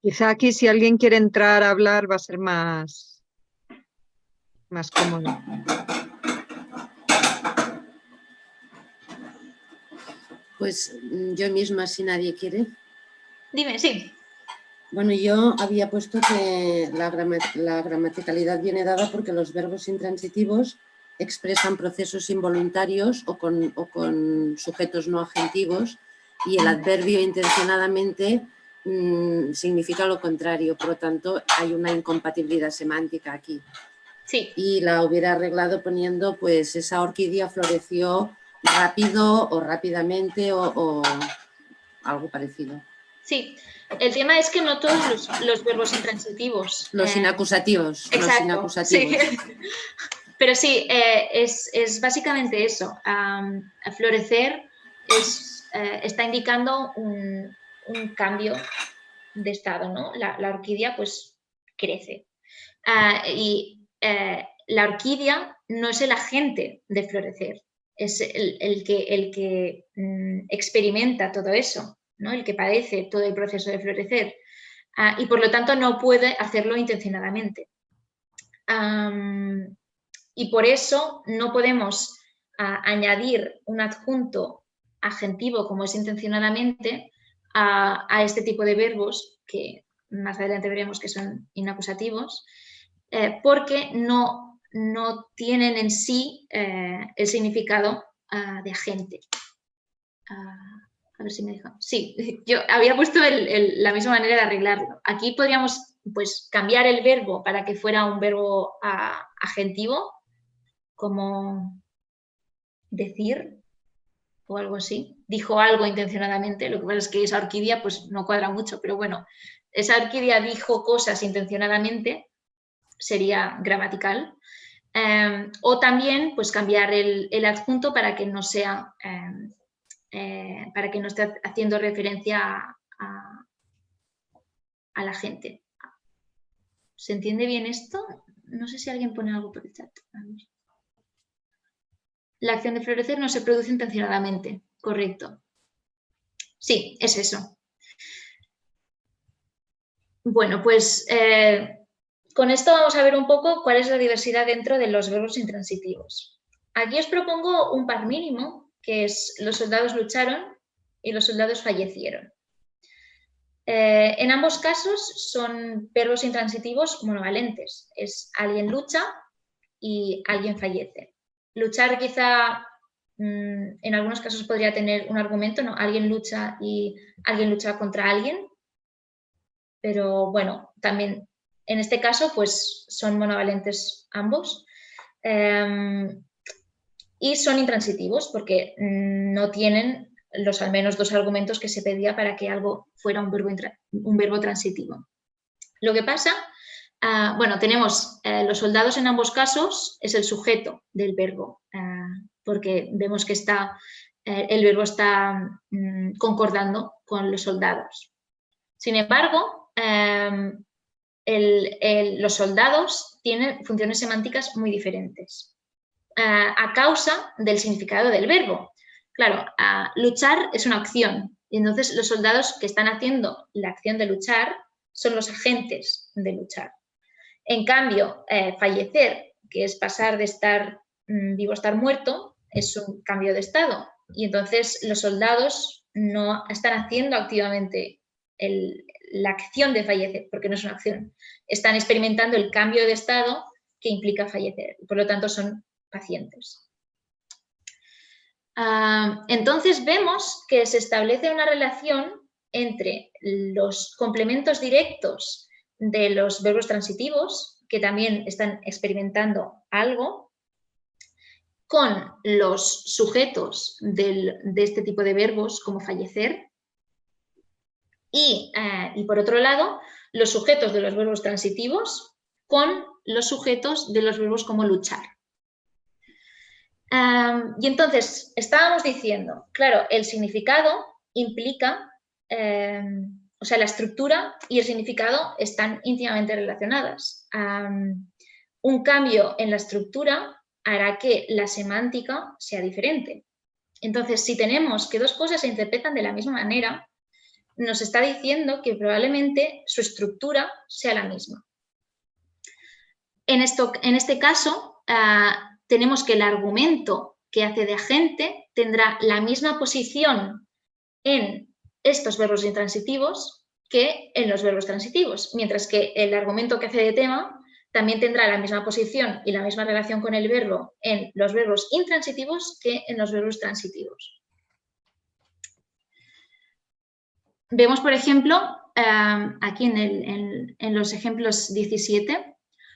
[SPEAKER 3] Quizá aquí si alguien quiere entrar a hablar va a ser más cómodo.
[SPEAKER 2] Pues yo misma, si nadie quiere.
[SPEAKER 1] Dime, sí.
[SPEAKER 2] Bueno, yo había puesto que la gramaticalidad viene dada porque los verbos intransitivos expresan procesos involuntarios o con sujetos no agentivos y el adverbio intencionadamente significa lo contrario, por lo tanto hay una incompatibilidad semántica aquí.
[SPEAKER 1] Sí.
[SPEAKER 2] Y la hubiera arreglado poniendo, pues, esa orquídea floreció rápido o rápidamente o algo parecido.
[SPEAKER 1] Sí, el tema es que no todos los verbos intransitivos.
[SPEAKER 2] Los inacusativos.
[SPEAKER 1] Exacto,
[SPEAKER 2] Los inacusativos.
[SPEAKER 1] sí. Pero sí, es básicamente eso. Florecer está indicando un cambio de estado, ¿no? La orquídea pues crece. Y la orquídea no es el agente de florecer, es el que experimenta todo eso, ¿no? El que padece todo el proceso de florecer. Y por lo tanto no puede hacerlo intencionadamente. Y por eso no podemos añadir un adjunto agentivo como es intencionadamente a este tipo de verbos que más adelante veremos que son inacusativos, porque no tienen en sí el significado de agente. A ver si me deja. Sí, yo había puesto la misma manera de arreglarlo. Aquí podríamos pues, cambiar el verbo para que fuera un verbo agentivo, como decir o algo así. Dijo algo intencionadamente, lo que pasa es que esa orquídea pues, no cuadra mucho, pero bueno, esa orquídea dijo cosas intencionadamente, sería gramatical. O también pues, cambiar el adjunto para que no sea... para que no esté haciendo referencia a la gente. ¿Se entiende bien esto? No sé si alguien pone algo por el chat. La acción de florecer no se produce intencionadamente. Correcto. Sí, es eso. Bueno, pues con esto vamos a ver un poco cuál es la diversidad dentro de los verbos intransitivos. Aquí os propongo un par mínimo, que es los soldados lucharon y los soldados fallecieron. En ambos casos son verbos intransitivos monovalentes. Es alguien lucha y alguien fallece. Luchar quizá en algunos casos podría tener un argumento, ¿no? Alguien lucha y alguien lucha contra alguien. Pero bueno, también en este caso pues son monovalentes ambos. Y son intransitivos porque no tienen los al menos dos argumentos que se pedía para que algo fuera un verbo transitivo. Lo que pasa, bueno, tenemos los soldados en ambos casos, es el sujeto del verbo, porque vemos que el verbo está concordando con los soldados. Sin embargo, los soldados tienen funciones semánticas muy diferentes. A causa del significado del verbo. Claro, luchar es una acción y entonces los soldados que están haciendo la acción de luchar son los agentes de luchar. En cambio, fallecer, que es pasar de estar vivo a estar muerto, es un cambio de estado y entonces los soldados no están haciendo activamente la acción de fallecer, porque no es una acción. Están experimentando el cambio de estado que implica fallecer y por lo tanto son pacientes. Entonces vemos que se establece una relación entre los complementos directos de los verbos transitivos, que también están experimentando algo, con los sujetos de este tipo de verbos, como fallecer, y por otro lado, los sujetos de los verbos transitivos con los sujetos de los verbos como luchar. Y entonces, estábamos diciendo, claro, el significado implica, o sea, la estructura y el significado están íntimamente relacionadas. Un cambio en la estructura hará que la semántica sea diferente. Entonces, si tenemos que dos cosas se interpretan de la misma manera, nos está diciendo que probablemente su estructura sea la misma. En este caso, tenemos que el argumento que hace de agente tendrá la misma posición en estos verbos intransitivos que en los verbos transitivos, mientras que el argumento que hace de tema también tendrá la misma posición y la misma relación con el verbo en los verbos intransitivos que en los verbos transitivos. Vemos, por ejemplo, aquí en los ejemplos 17,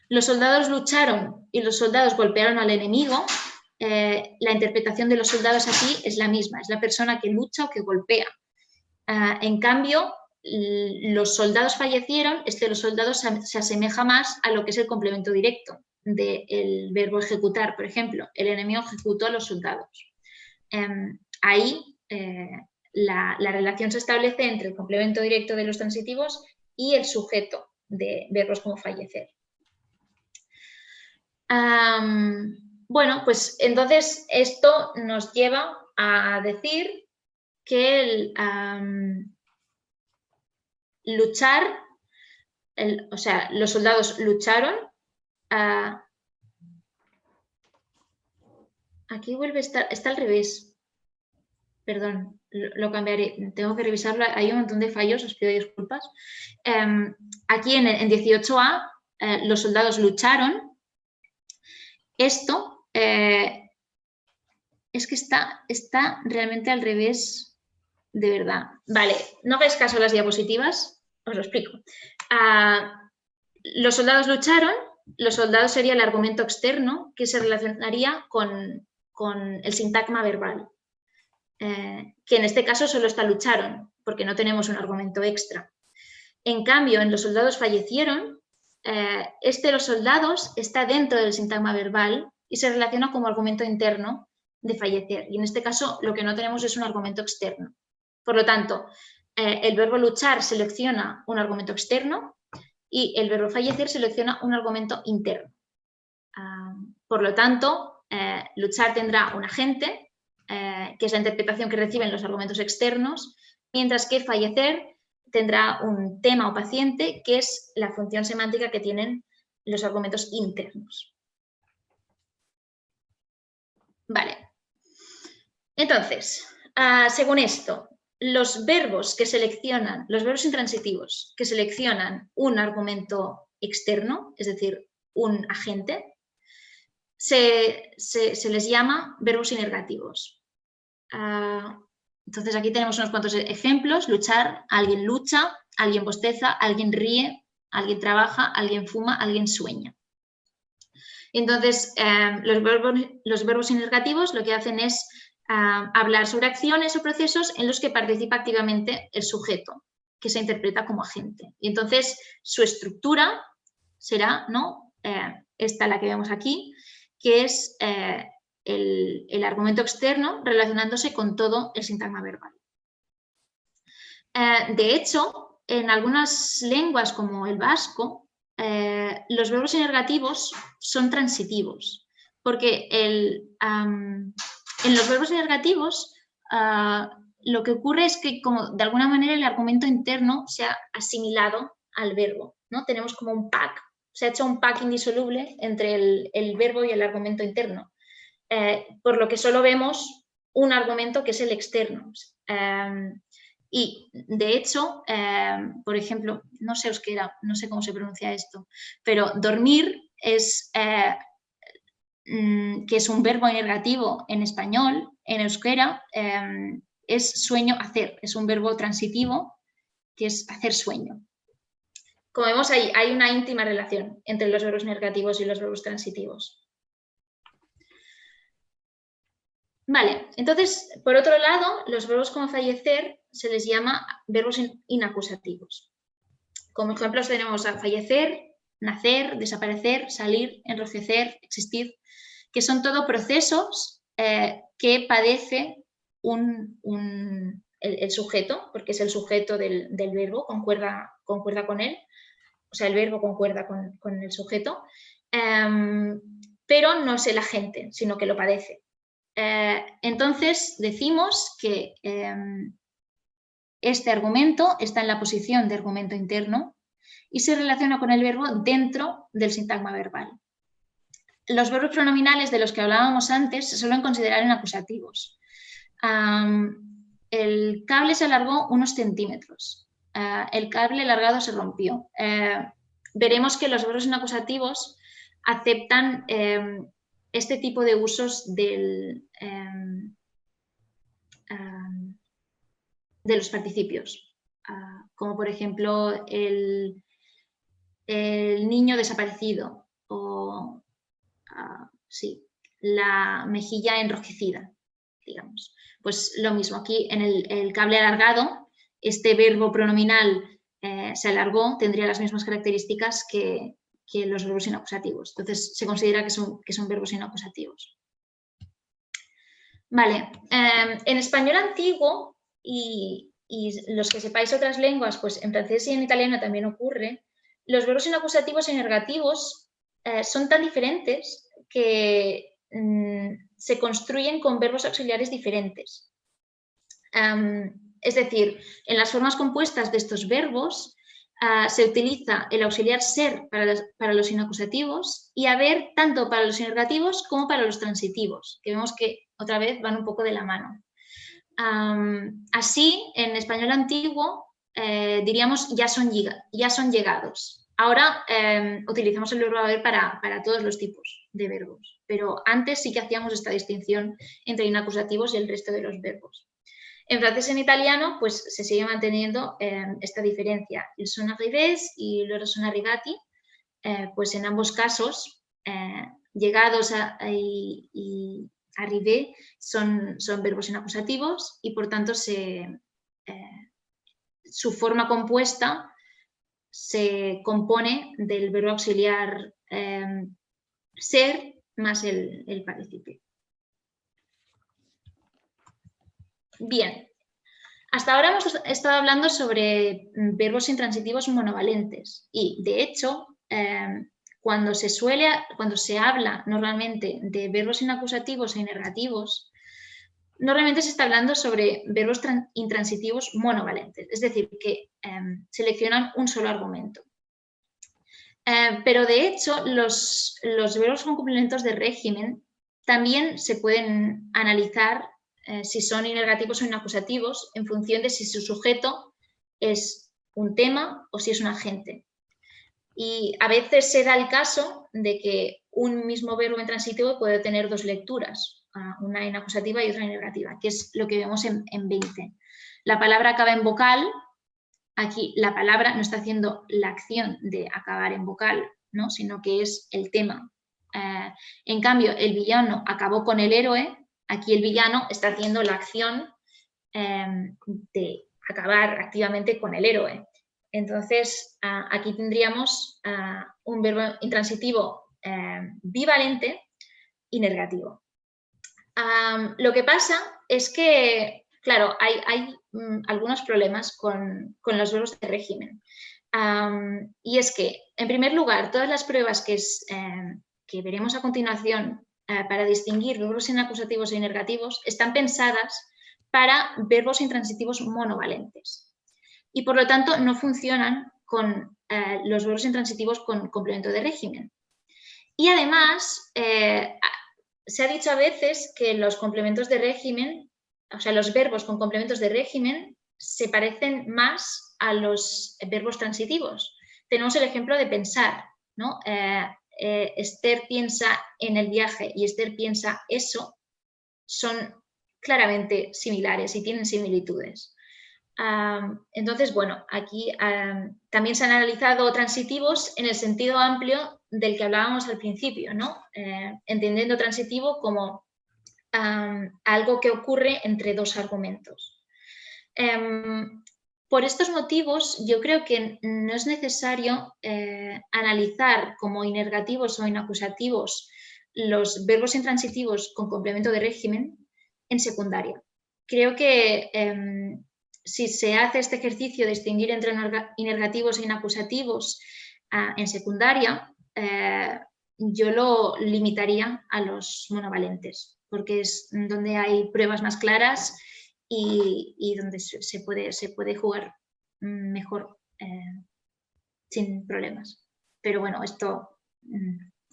[SPEAKER 1] los soldados lucharon y los soldados golpearon al enemigo. La interpretación de los soldados aquí es la misma, es la persona que lucha o que golpea. En cambio, los soldados fallecieron, los soldados se asemeja más a lo que es el complemento directo del verbo ejecutar, por ejemplo. El enemigo ejecutó a los soldados. Ahí la relación se establece entre el complemento directo de los transitivos y el sujeto de verbos como fallecer. Bueno, pues entonces esto nos lleva a decir que luchar, o sea, los soldados lucharon. Aquí vuelve a estar, está al revés. Perdón, lo cambiaré, tengo que revisarlo, hay un montón de fallos, os pido disculpas. Aquí en 18a, los soldados lucharon. Esto es que está realmente al revés, de verdad. Vale, no hagáis caso a las diapositivas, os lo explico. Los soldados lucharon, los soldados sería el argumento externo que se relacionaría con el sintagma verbal, que en este caso solo está lucharon, porque no tenemos un argumento extra. En cambio, en los soldados fallecieron, los soldados está dentro del sintagma verbal y se relaciona como argumento interno de fallecer. Y en este caso lo que no tenemos es un argumento externo. Por lo tanto, el verbo luchar selecciona un argumento externo y el verbo fallecer selecciona un argumento interno. Por lo tanto, luchar tendrá un agente, que es la interpretación que reciben los argumentos externos, mientras que fallecer tendrá un tema o paciente, que es la función semántica que tienen los argumentos internos. Vale. Entonces, según esto, los verbos intransitivos que seleccionan un argumento externo, es decir, un agente, se les llama verbos inergativos. Entonces aquí tenemos unos cuantos ejemplos: luchar, alguien lucha, alguien bosteza, alguien ríe, alguien trabaja, alguien fuma, alguien sueña. Entonces, los verbos inergativos lo que hacen es hablar sobre acciones o procesos en los que participa activamente el sujeto, que se interpreta como agente. Y entonces su estructura será, ¿no? Esta, la que vemos aquí, que es el argumento externo relacionándose con todo el sintagma verbal. De hecho, en algunas lenguas como el vasco, los verbos inergativos son transitivos, porque en los verbos inergativos lo que ocurre es que, como de alguna manera, el argumento interno se ha asimilado al verbo, ¿no? Tenemos como un pack, se ha hecho un pack indisoluble entre el verbo y el argumento interno, por lo que solo vemos un argumento que es el externo. Y, de hecho, por ejemplo, no sé euskera, no sé cómo se pronuncia esto, pero dormir es, que es un verbo inergativo en español, en euskera, es sueño hacer, es un verbo transitivo que es hacer sueño. Como vemos, hay una íntima relación entre los verbos inergativos y los verbos transitivos. Vale, entonces, por otro lado, los verbos como fallecer se les llama verbos inacusativos. Como ejemplos tenemos a fallecer, nacer, desaparecer, salir, enrojecer, existir, que son todo procesos que padece el sujeto, porque es el sujeto del verbo, concuerda con él, o sea, el verbo concuerda con el sujeto, pero no es el agente, sino que lo padece. Entonces decimos que este argumento está en la posición de argumento interno y se relaciona con el verbo dentro del sintagma verbal. Los verbos pronominales de los que hablábamos antes se suelen considerar en acusativos. El cable se alargó unos centímetros. El cable alargado se rompió. Veremos que los verbos en acusativos aceptan este tipo de usos de los participios, como por ejemplo el niño desaparecido o sí, la mejilla enrojecida, digamos. Pues lo mismo aquí en el cable alargado, este verbo pronominal se alargó, tendría las mismas características que los verbos inacusativos. Entonces, se considera que son verbos inacusativos. Vale, en español antiguo y los que sepáis otras lenguas, pues en francés y en italiano también ocurre, los verbos inacusativos y negativos son tan diferentes que se construyen con verbos auxiliares diferentes. Es decir, en las formas compuestas de estos verbos se utiliza el auxiliar ser para los inacusativos y haber tanto para los negativos como para los transitivos, que vemos que otra vez van un poco de la mano. Así, en español antiguo, diríamos ya son llegados. Ahora utilizamos el verbo haber para todos los tipos de verbos, pero antes sí que hacíamos esta distinción entre inacusativos y el resto de los verbos. En francés y en italiano, pues se sigue manteniendo esta diferencia. Il sono arrivés y loro sono arrivati, pues en ambos casos, llegados y arrivé son verbos inacusativos y por tanto su forma compuesta se compone del verbo auxiliar ser más el participio. Bien, hasta ahora hemos estado hablando sobre verbos intransitivos monovalentes y, de hecho, cuando se habla normalmente de verbos inacusativos e inergativos, normalmente se está hablando sobre verbos intransitivos monovalentes, es decir, que seleccionan un solo argumento. Pero, de hecho, los verbos con complementos de régimen también se pueden analizar si son inergativos o inacusativos en función de si su sujeto es un tema o si es un agente. Y a veces se da el caso de que un mismo verbo intransitivo puede tener dos lecturas, una inacusativa y otra inergativa, que es lo que vemos en 20. La palabra acaba en vocal, aquí la palabra no está haciendo la acción de acabar en vocal, ¿no? Sino que es el tema. En cambio, el villano acabó con el héroe. Aquí el villano está haciendo la acción de acabar activamente con el héroe. Entonces, aquí tendríamos un verbo intransitivo bivalente y negativo. Lo que pasa es que, claro, hay algunos problemas con los verbos de régimen. Y es que, en primer lugar, todas las pruebas que veremos a continuación para distinguir verbos inacusativos e inergativos están pensadas para verbos intransitivos monovalentes y por lo tanto no funcionan con los verbos intransitivos con complemento de régimen. Y además se ha dicho a veces que los complementos de régimen, o sea, los verbos con complementos de régimen se parecen más a los verbos transitivos. Tenemos el ejemplo de pensar, ¿no? Esther piensa en el viaje y Esther piensa eso, son claramente similares y tienen similitudes. Entonces, bueno, aquí también se han analizado transitivos en el sentido amplio del que hablábamos al principio, ¿no? Entendiendo transitivo como algo que ocurre entre dos argumentos. Por estos motivos, yo creo que no es necesario analizar como inergativos o inacusativos los verbos intransitivos con complemento de régimen en secundaria. Creo que si se hace este ejercicio de distinguir entre inergativos e inacusativos en secundaria, yo lo limitaría a los monovalentes, porque es donde hay pruebas más claras y donde se puede jugar mejor sin problemas. Pero bueno, esto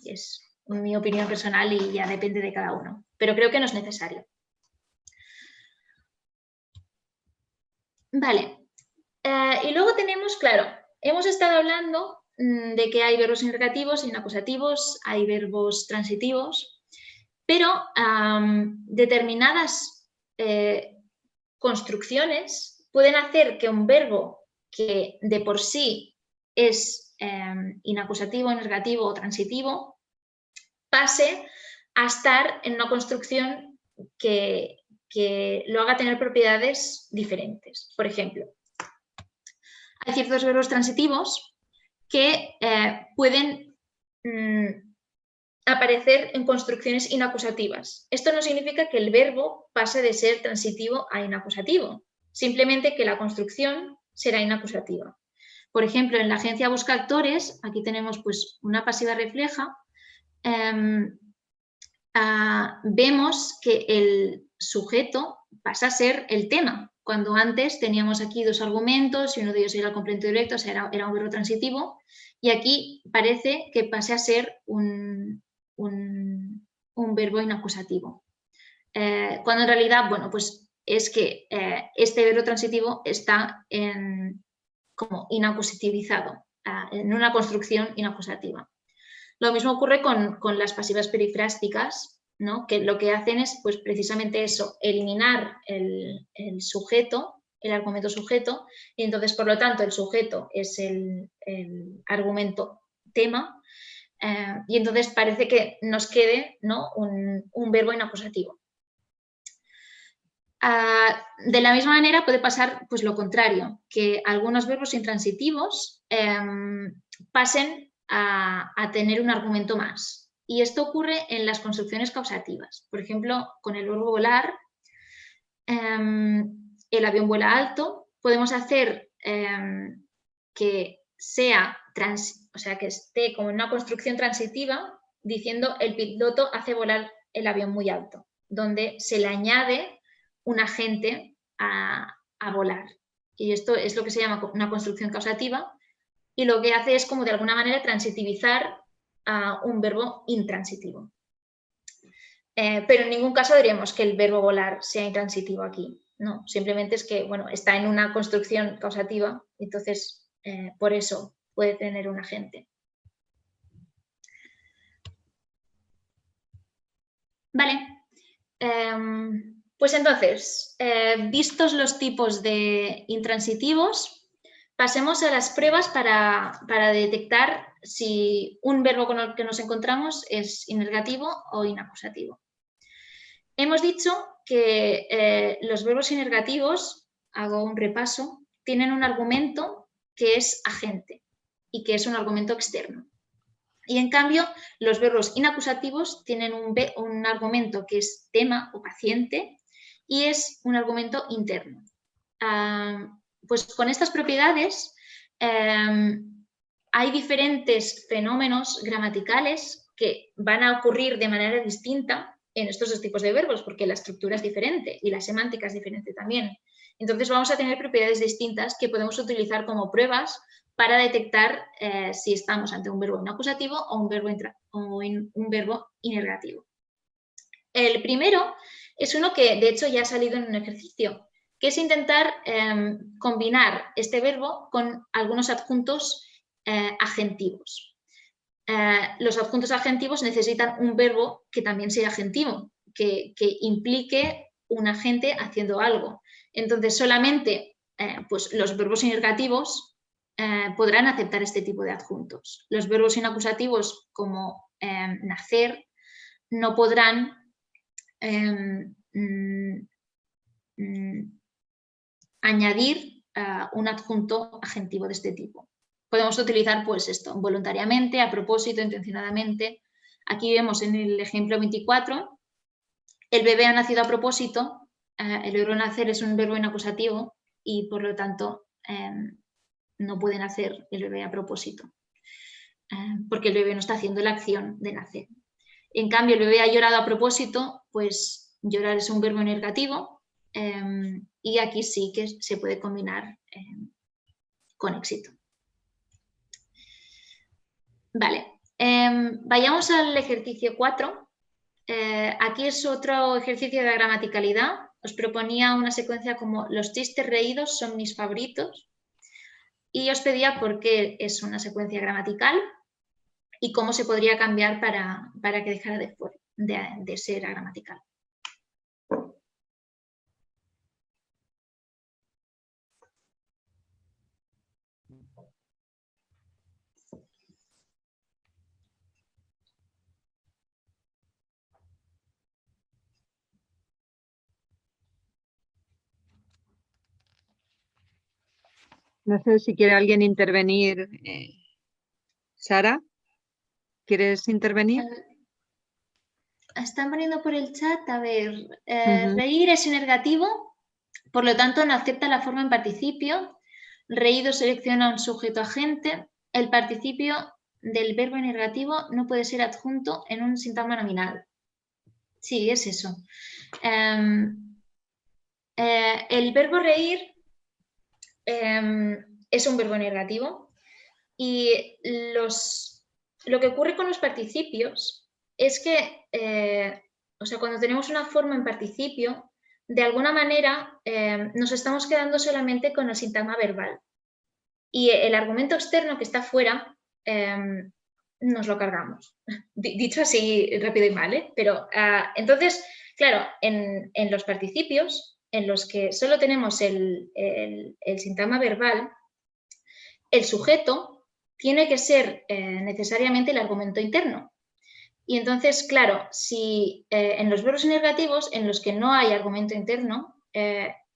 [SPEAKER 1] es mi opinión personal y ya depende de cada uno. Pero creo que no es necesario. Vale. Y luego tenemos, claro, hemos estado hablando de que hay verbos inergativos e inacusativos, hay verbos transitivos, pero determinadas construcciones pueden hacer que un verbo que de por sí es inacusativo, inergativo o transitivo pase a estar en una construcción que lo haga tener propiedades diferentes. Por ejemplo, hay ciertos verbos transitivos que pueden aparecer en construcciones inacusativas. Esto no significa que el verbo pase de ser transitivo a inacusativo, simplemente que la construcción será inacusativa. Por ejemplo, en la agencia busca actores, aquí tenemos pues una pasiva refleja, vemos que el sujeto pasa a ser el tema, cuando antes teníamos aquí dos argumentos y uno de ellos era el complemento directo, o sea, era un verbo transitivo, y aquí parece que pase a ser un verbo inacusativo. Cuando en realidad, bueno, pues es que este verbo transitivo está como inacusativizado, en una construcción inacusativa. Lo mismo ocurre con las pasivas perifrásticas, ¿no? Que lo que hacen es pues, precisamente eso, eliminar el sujeto, el argumento sujeto, y entonces, por lo tanto, el sujeto es el argumento tema, y entonces parece que nos quede, ¿no? un verbo inacusativo. De la misma manera puede pasar pues, lo contrario, que algunos verbos intransitivos pasen a tener un argumento más. Y esto ocurre en las construcciones causativas. Por ejemplo, con el verbo volar, el avión vuela alto, podemos hacer que sea o sea, que esté como en una construcción transitiva diciendo el piloto hace volar el avión muy alto, donde se le añade un agente a volar. Y esto es lo que se llama una construcción causativa, y lo que hace es como de alguna manera transitivizar a un verbo intransitivo. Pero en ningún caso diríamos que el verbo volar sea intransitivo aquí. No, simplemente es que bueno, está en una construcción causativa, entonces por eso puede tener un agente. Vale. Pues entonces, vistos los tipos de intransitivos, pasemos a las pruebas para detectar si un verbo con el que nos encontramos es inergativo o inacusativo. Hemos dicho que los verbos inergativos, hago un repaso, tienen un argumento que es agente y que es un argumento externo. Y en cambio, los verbos inacusativos tienen un argumento que es tema o paciente y es un argumento interno. Pues con estas propiedades hay diferentes fenómenos gramaticales que van a ocurrir de manera distinta en estos dos tipos de verbos, porque la estructura es diferente y la semántica es diferente también. Entonces vamos a tener propiedades distintas que podemos utilizar como pruebas para detectar si estamos ante un verbo inacusativo o un verbo inergativo. El primero es uno que de hecho ya ha salido en un ejercicio, que es intentar combinar este verbo con algunos adjuntos agentivos. Los adjuntos agentivos necesitan un verbo que también sea agentivo, que implique un agente haciendo algo. Entonces, solamente pues los verbos inergativos podrán aceptar este tipo de adjuntos. Los verbos inacusativos, como nacer, no podrán añadir un adjunto agentivo de este tipo. Podemos utilizar pues esto, voluntariamente, a propósito, intencionadamente. Aquí vemos en el ejemplo 24, el bebé ha nacido a propósito, el verbo nacer es un verbo inacusativo y por lo tanto no puede nacer el bebé a propósito, porque el bebé no está haciendo la acción de nacer. En cambio, el bebé ha llorado a propósito, pues llorar es un verbo inergativo y aquí sí que se puede combinar con éxito. Vale, vayamos al ejercicio 4. Aquí es otro ejercicio de gramaticalidad. Os proponía una secuencia como los chistes reídos son mis favoritos y os pedía por qué es una secuencia gramatical y cómo se podría cambiar para que dejara de ser gramatical.
[SPEAKER 3] No sé si quiere alguien intervenir. Sara, ¿quieres intervenir?
[SPEAKER 1] Están poniendo por el chat, a ver,
[SPEAKER 3] Ujú.
[SPEAKER 1] reír es negativo, por lo tanto no acepta la forma en participio. Reído selecciona un sujeto agente. El participio del verbo negativo no puede ser adjunto en un sintagma nominal. Sí, es eso. El verbo reír es un verbo negativo y lo que ocurre con los participios es que, o sea, cuando tenemos una forma en participio, de alguna manera nos estamos quedando solamente con el sintagma verbal. Y el argumento externo que está fuera nos lo cargamos. Dicho así rápido y mal, ¿eh? Pero entonces, claro, en los participios en los que solo tenemos el sintagma verbal, el sujeto tiene que ser necesariamente el argumento interno. Y entonces, claro, si en los verbos negativos en los que no hay argumento interno,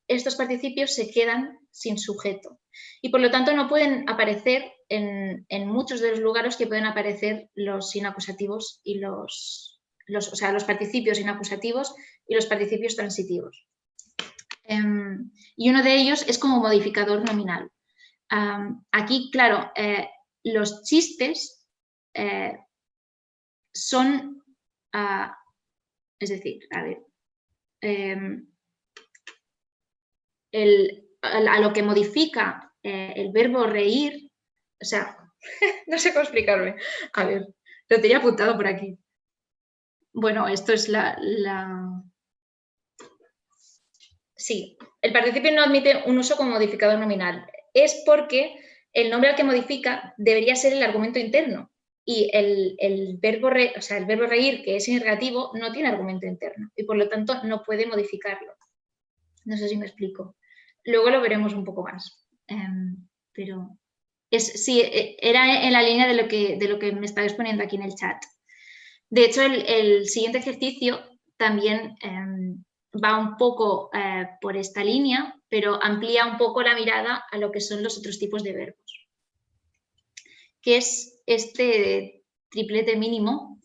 [SPEAKER 1] estos participios se quedan sin sujeto y por lo tanto no pueden aparecer en muchos de los lugares que pueden aparecer los inacusativos y o sea, los participios inacusativos y los participios transitivos. Y uno de ellos es como modificador nominal. Aquí, claro, los chistes son, es decir, a ver, a lo que modifica el verbo reír, o sea, no sé cómo explicarme. A ver, lo tenía apuntado por aquí. Bueno, esto es Sí, el participio no admite un uso como modificador nominal. Es porque el nombre al que modifica debería ser el argumento interno. Y el verbo reír, que es negativo, no tiene argumento interno. Y por lo tanto no puede modificarlo. No sé si me explico. Luego lo veremos un poco más. Pero sí, era en la línea de lo que me estabais poniendo aquí en el chat. De hecho, el siguiente ejercicio también va un poco por esta línea, pero amplía un poco la mirada a lo que son los otros tipos de verbos, que es este triplete mínimo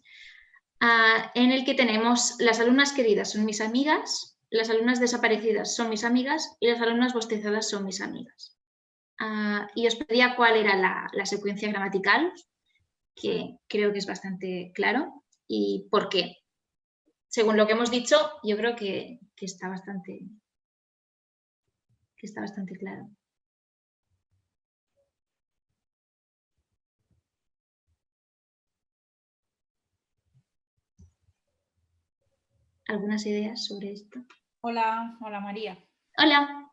[SPEAKER 1] en el que tenemos las alumnas queridas son mis amigas, las alumnas desaparecidas son mis amigas y las alumnas bostezadas son mis amigas. Y os pedía cuál era la secuencia gramatical, que creo que es bastante claro, y por qué. Según lo que hemos dicho, yo creo que está bastante claro. ¿Algunas ideas sobre esto?
[SPEAKER 4] Hola María.
[SPEAKER 1] Hola.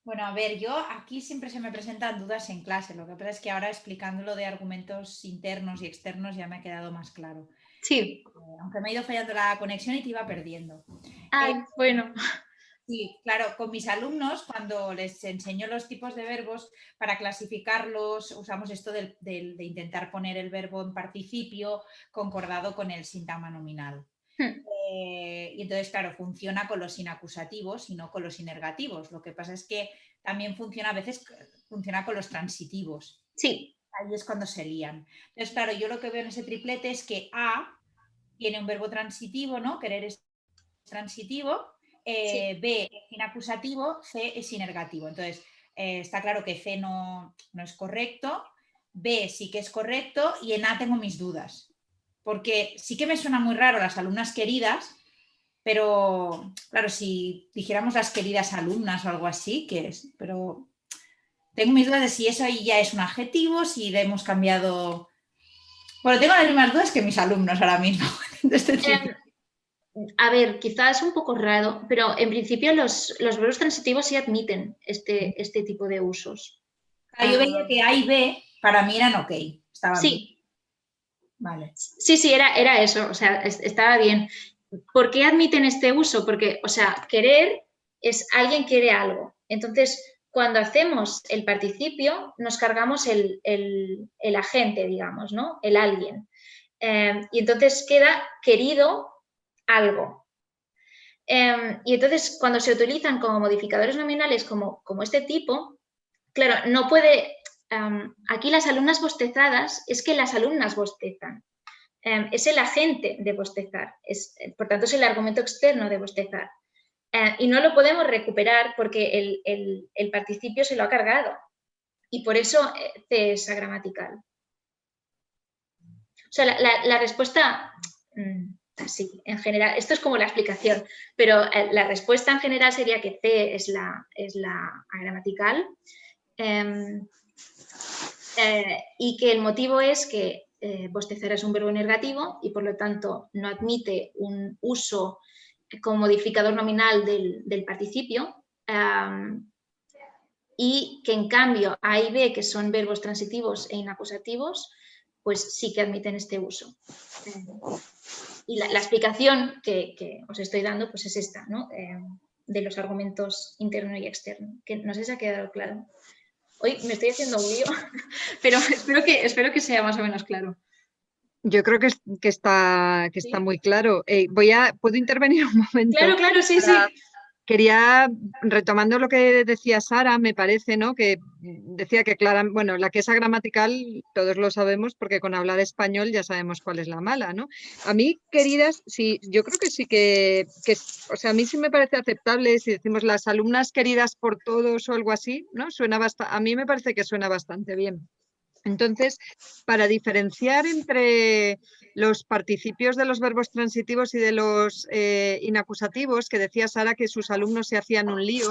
[SPEAKER 4] Bueno, a ver, yo aquí siempre se me presentan dudas en clase. Lo que pasa es que ahora explicándolo de argumentos internos y externos ya me ha quedado más claro.
[SPEAKER 1] Sí.
[SPEAKER 4] Aunque me ha ido fallando la conexión y te iba perdiendo.
[SPEAKER 1] Bueno.
[SPEAKER 4] Sí, claro, con mis alumnos, cuando les enseño los tipos de verbos, para clasificarlos, usamos esto de intentar poner el verbo en participio concordado con el sintagma nominal. Y entonces, claro, funciona con los inacusativos y no con los inergativos. Lo que pasa es que también funciona a veces con los transitivos.
[SPEAKER 1] Sí.
[SPEAKER 4] Ahí es cuando se lían. Entonces, claro, yo lo que veo en ese triplete es que A tiene un verbo transitivo, ¿no? Querer es transitivo.
[SPEAKER 1] Sí.
[SPEAKER 4] B es inacusativo, C es inergativo. Entonces, está claro que C no es correcto, B sí que es correcto y en A tengo mis dudas. Porque sí que me suena muy raro las alumnas queridas, pero claro, si dijéramos las queridas alumnas o algo así, ¿qué es? Pero tengo mis dudas de si eso ahí ya es un adjetivo, si le hemos cambiado... Bueno, tengo las mismas dudas que mis alumnos ahora mismo.
[SPEAKER 1] A ver, quizás es un poco raro, pero en principio los verbos transitivos sí admiten este tipo de usos.
[SPEAKER 4] Yo veía que A y B para mí eran ok. Estaban
[SPEAKER 1] sí.
[SPEAKER 4] bien. Vale.
[SPEAKER 1] Sí, era eso, o sea, estaba bien. ¿Por qué admiten este uso? Porque, o sea, querer es alguien quiere algo. Entonces, cuando hacemos el participio, nos cargamos el agente, digamos, ¿no? El alguien. Y entonces queda querido algo. Y entonces, cuando se utilizan como modificadores nominales como este tipo, claro, no puede... aquí las alumnas bostezadas es que las alumnas bostezan. Es el agente de bostezar, por tanto es el argumento externo de bostezar. Y no lo podemos recuperar porque el participio se lo ha cargado y por eso C es agramatical. O sea, la respuesta, sí, en general, esto es como la explicación, pero la respuesta en general sería que C es la agramatical y que el motivo es que bostezar es un verbo negativo y por lo tanto no admite un uso como modificador nominal del participio y que en cambio A y B, que son verbos transitivos e inacusativos, pues sí que admiten este uso. Y la explicación que os estoy dando pues es esta, ¿no? De los argumentos interno y externo, que no sé si ha quedado claro. Hoy me estoy haciendo un lío, pero espero que sea más o menos claro.
[SPEAKER 3] Yo creo que está
[SPEAKER 1] ¿Sí?
[SPEAKER 3] muy claro. ¿Puedo intervenir un momento?
[SPEAKER 1] Claro, sí, sí.
[SPEAKER 3] Quería, retomando lo que decía Sara, me parece, ¿no? Que decía que bueno, la que es agramatical todos lo sabemos porque con hablar español ya sabemos cuál es la mala, ¿no? A mí, queridas, sí, yo creo que sí que o sea, a mí sí me parece aceptable si decimos las alumnas queridas por todos o algo así, ¿no? A mí me parece que suena bastante bien. Entonces, para diferenciar entre los participios de los verbos transitivos y de los inacusativos, que decía Sara que sus alumnos se hacían un lío,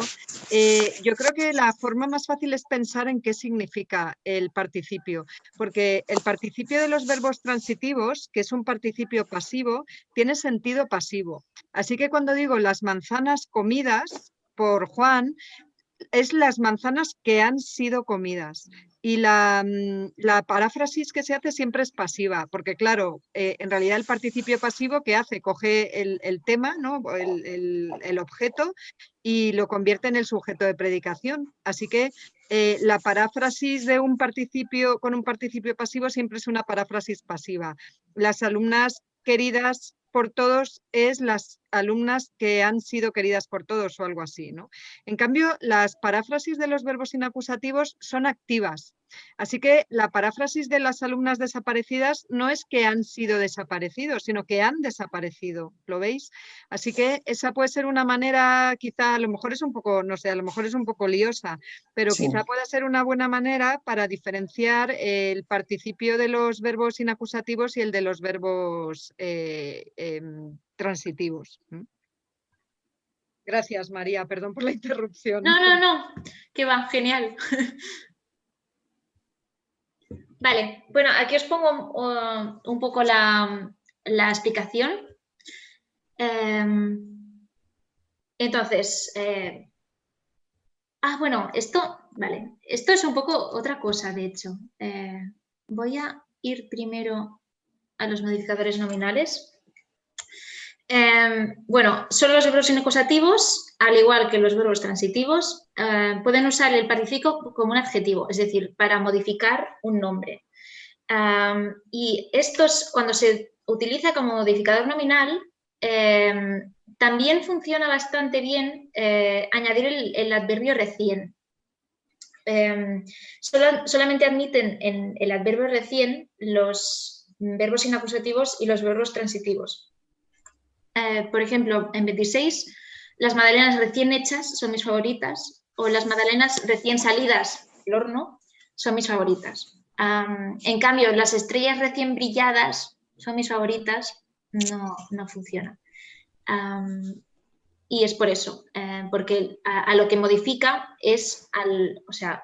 [SPEAKER 3] yo creo que la forma más fácil es pensar en qué significa el participio, porque el participio de los verbos transitivos, que es un participio pasivo, tiene sentido pasivo. Así que cuando digo las manzanas comidas por Juan, es las manzanas que han sido comidas. Y la paráfrasis que se hace siempre es pasiva, porque claro, en realidad el participio pasivo ¿qué hace? Coge el tema, ¿no? el objeto y lo convierte en el sujeto de predicación. Así que la paráfrasis de un participio con un participio pasivo siempre es una paráfrasis pasiva. Las alumnas queridas por todos es las alumnas que han sido queridas por todos o algo así, ¿no? En cambio, las paráfrasis de los verbos inacusativos son activas. Así que la paráfrasis de las alumnas desaparecidas no es que han sido desaparecidos, sino que han desaparecido, ¿lo veis? Así que esa puede ser una manera, quizá a lo mejor es un poco, no sé, a lo mejor es un poco liosa, pero
[SPEAKER 2] Sí.
[SPEAKER 3] quizá pueda ser una buena manera para diferenciar el participio de los verbos inacusativos y el de los verbos transitivos. Gracias, María. Perdón por la interrupción.
[SPEAKER 1] No, que va, genial. Vale, bueno, aquí os pongo un poco la explicación. Entonces, bueno, esto es un poco otra cosa, de hecho. Voy a ir primero a los modificadores nominales. Bueno, solo los verbos inacusativos, al igual que los verbos transitivos, pueden usar el participio como un adjetivo, es decir, para modificar un nombre. Y estos, cuando se utiliza como modificador nominal, también funciona bastante bien añadir el adverbio recién. Solamente admiten en el adverbio recién los verbos inacusativos y los verbos transitivos. Por ejemplo, en 26, las magdalenas recién hechas son mis favoritas, o las magdalenas recién salidas del horno son mis favoritas. En cambio, las estrellas recién brilladas son mis favoritas, no funciona. Y es por eso, porque a lo que modifica es o sea,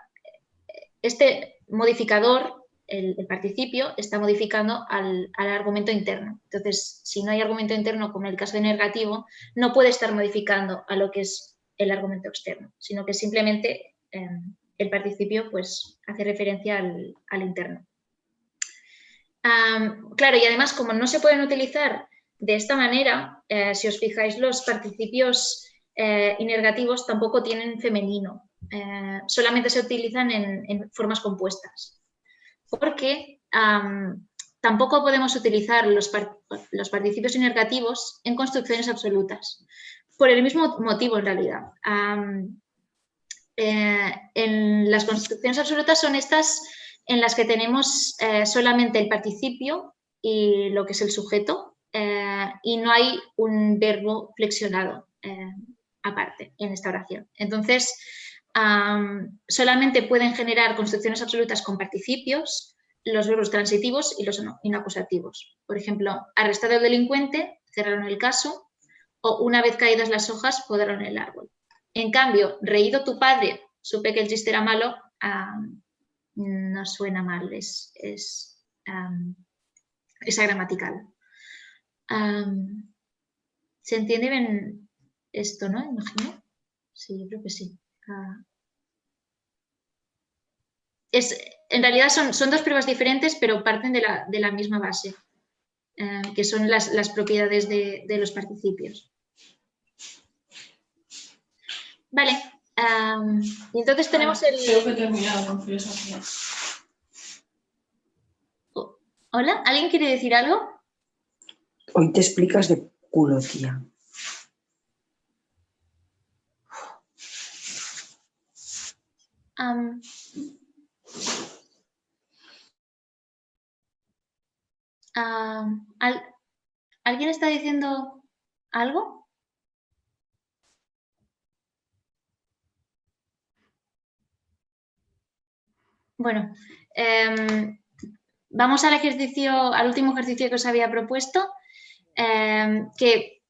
[SPEAKER 1] este modificador, el participio, está modificando al argumento interno. Entonces, si no hay argumento interno, como en el caso de negativo, no puede estar modificando a lo que es el argumento externo, sino que simplemente el participio pues, hace referencia al interno. Claro, y además, como no se pueden utilizar de esta manera, si os fijáis, los participios inergativos tampoco tienen femenino. Solamente se utilizan en formas compuestas. Porque tampoco podemos utilizar los participios inergativos en construcciones absolutas. Por el mismo motivo, en realidad. En las construcciones absolutas son estas en las que tenemos solamente el participio y lo que es el sujeto y no hay un verbo flexionado aparte en esta oración. Entonces, solamente pueden generar construcciones absolutas con participios los verbos transitivos y los inacusativos. Por ejemplo, arrestado el delincuente, cerraron el caso, o una vez caídas las hojas, podaron el árbol. En cambio, reído tu padre, supe que el chiste era malo, no suena mal, es agramatical. ¿Se entiende bien esto, no? Imagino. Sí, yo creo que sí. En realidad son dos pruebas diferentes, pero parten de la misma base, que son las propiedades de los participios. Vale. Y entonces tenemos el...
[SPEAKER 5] Creo que he terminado con filosofía.
[SPEAKER 1] ¿Hola? ¿Alguien quiere decir algo?
[SPEAKER 6] Hoy te explicas de culo, tía.
[SPEAKER 1] ¿Alguien está diciendo algo? Bueno, vamos al último ejercicio que os había propuesto, que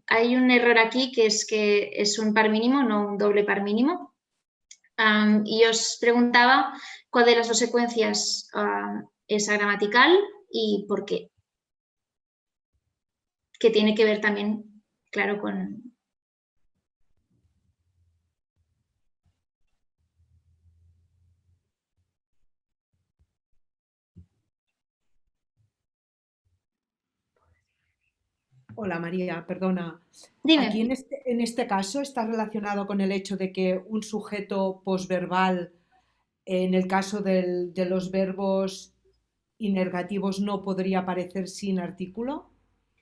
[SPEAKER 1] hay un error aquí, que es un par mínimo, no un doble par mínimo. Y os preguntaba cuál de las dos secuencias es agramatical y por qué. Que tiene que ver también, claro, con...
[SPEAKER 7] Hola María, perdona.
[SPEAKER 1] Dime.
[SPEAKER 7] Aquí en este caso está relacionado con el hecho de que un sujeto posverbal, en el caso de los verbos inergativos, no podría aparecer sin artículo.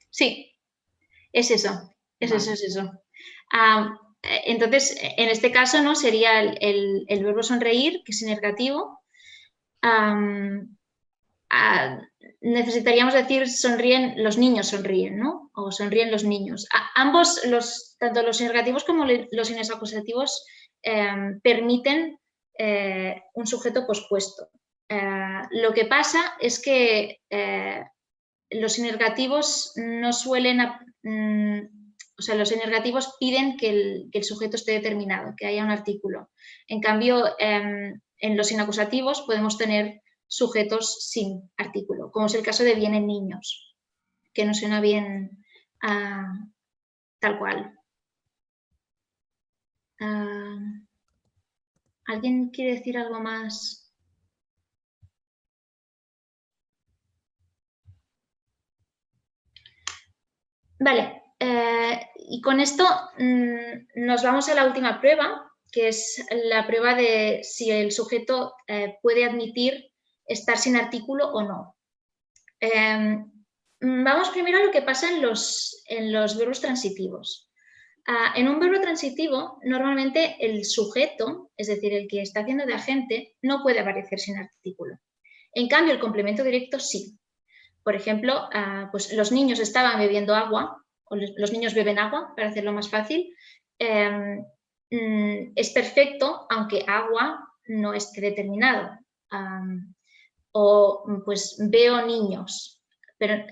[SPEAKER 1] Sí, es eso.
[SPEAKER 7] Vale.
[SPEAKER 1] Es eso. Entonces, en este caso, ¿no? Sería el verbo sonreír, que es inergativo. Necesitaríamos decir sonríen, los niños sonríen, ¿no? O sonríen los niños. Ambos, tanto los inergativos como los inacusativos, permiten un sujeto pospuesto. Lo que pasa es que los inergativos no suelen... o sea, los inergativos piden que el sujeto esté determinado, que haya un artículo. En cambio, en los inacusativos podemos tener sujetos sin artículo, como es el caso de vienen niños, que no suena bien tal cual. ¿Alguien quiere decir algo más? Vale, y con esto nos vamos a la última prueba, que es la prueba de si el sujeto puede admitir estar sin artículo o no. Vamos primero a lo que pasa en los verbos transitivos. En un verbo transitivo, normalmente el sujeto, es decir, el que está haciendo de agente, no puede aparecer sin artículo. En cambio, el complemento directo sí. Por ejemplo, pues los niños estaban bebiendo agua, o los niños beben agua, para hacerlo más fácil. Es perfecto, aunque agua no esté determinado. O pues veo niños. Pero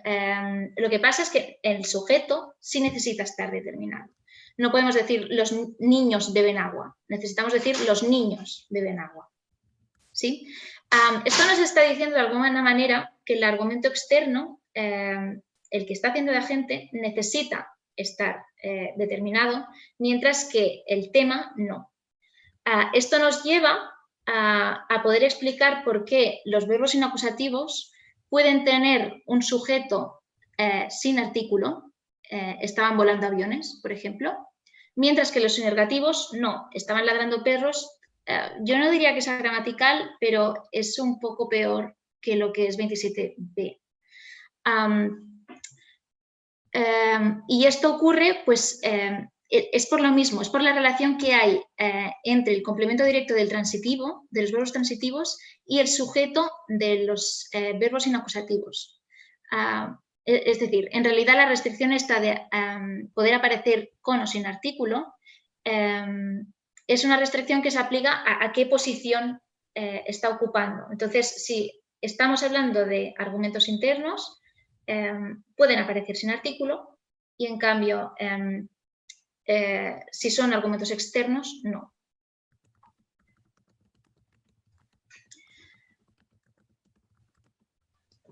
[SPEAKER 1] lo que pasa es que el sujeto sí necesita estar determinado. No podemos decir los niños beben agua, necesitamos decir los niños beben agua. ¿Sí? Esto nos está diciendo de alguna manera que el argumento externo, el que está haciendo de agente, necesita estar determinado, mientras que el tema no. Esto nos lleva a poder explicar por qué los verbos inacusativos pueden tener un sujeto sin artículo, estaban volando aviones, por ejemplo, mientras que los inergativos no, estaban ladrando perros. Yo no diría que es gramatical, pero es un poco peor que lo que es 27b. Y esto ocurre pues, es por lo mismo, es por la relación que hay entre el complemento directo del transitivo, de los verbos transitivos, y el sujeto de los verbos inacusativos. Es decir, en realidad la restricción está de poder aparecer con o sin artículo. Es una restricción que se aplica a qué posición está ocupando. Entonces, si estamos hablando de argumentos internos, pueden aparecer sin artículo y, en cambio, si son argumentos externos, no.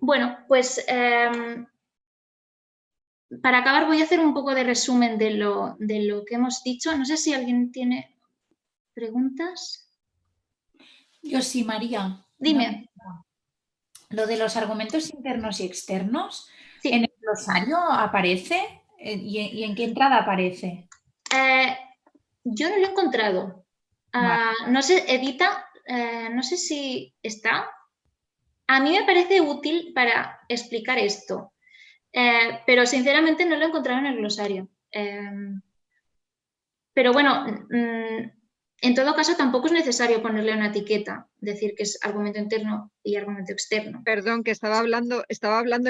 [SPEAKER 1] Bueno, pues para acabar voy a hacer un poco de resumen de lo que hemos dicho. No sé si alguien tiene preguntas.
[SPEAKER 4] Yo sí, María.
[SPEAKER 1] Dime.
[SPEAKER 4] Lo de los argumentos internos y externos,
[SPEAKER 1] Sí.
[SPEAKER 4] ¿en el glosario aparece? ¿Y en qué entrada aparece?
[SPEAKER 1] Yo no lo he encontrado.
[SPEAKER 4] Vale.
[SPEAKER 1] No sé, Edita, no sé si está. A mí me parece útil para explicar esto, pero sinceramente no lo he encontrado en el glosario. Pero bueno, en todo caso tampoco es necesario ponerle una etiqueta, decir que es argumento interno y argumento externo.
[SPEAKER 3] Perdón, que estaba hablando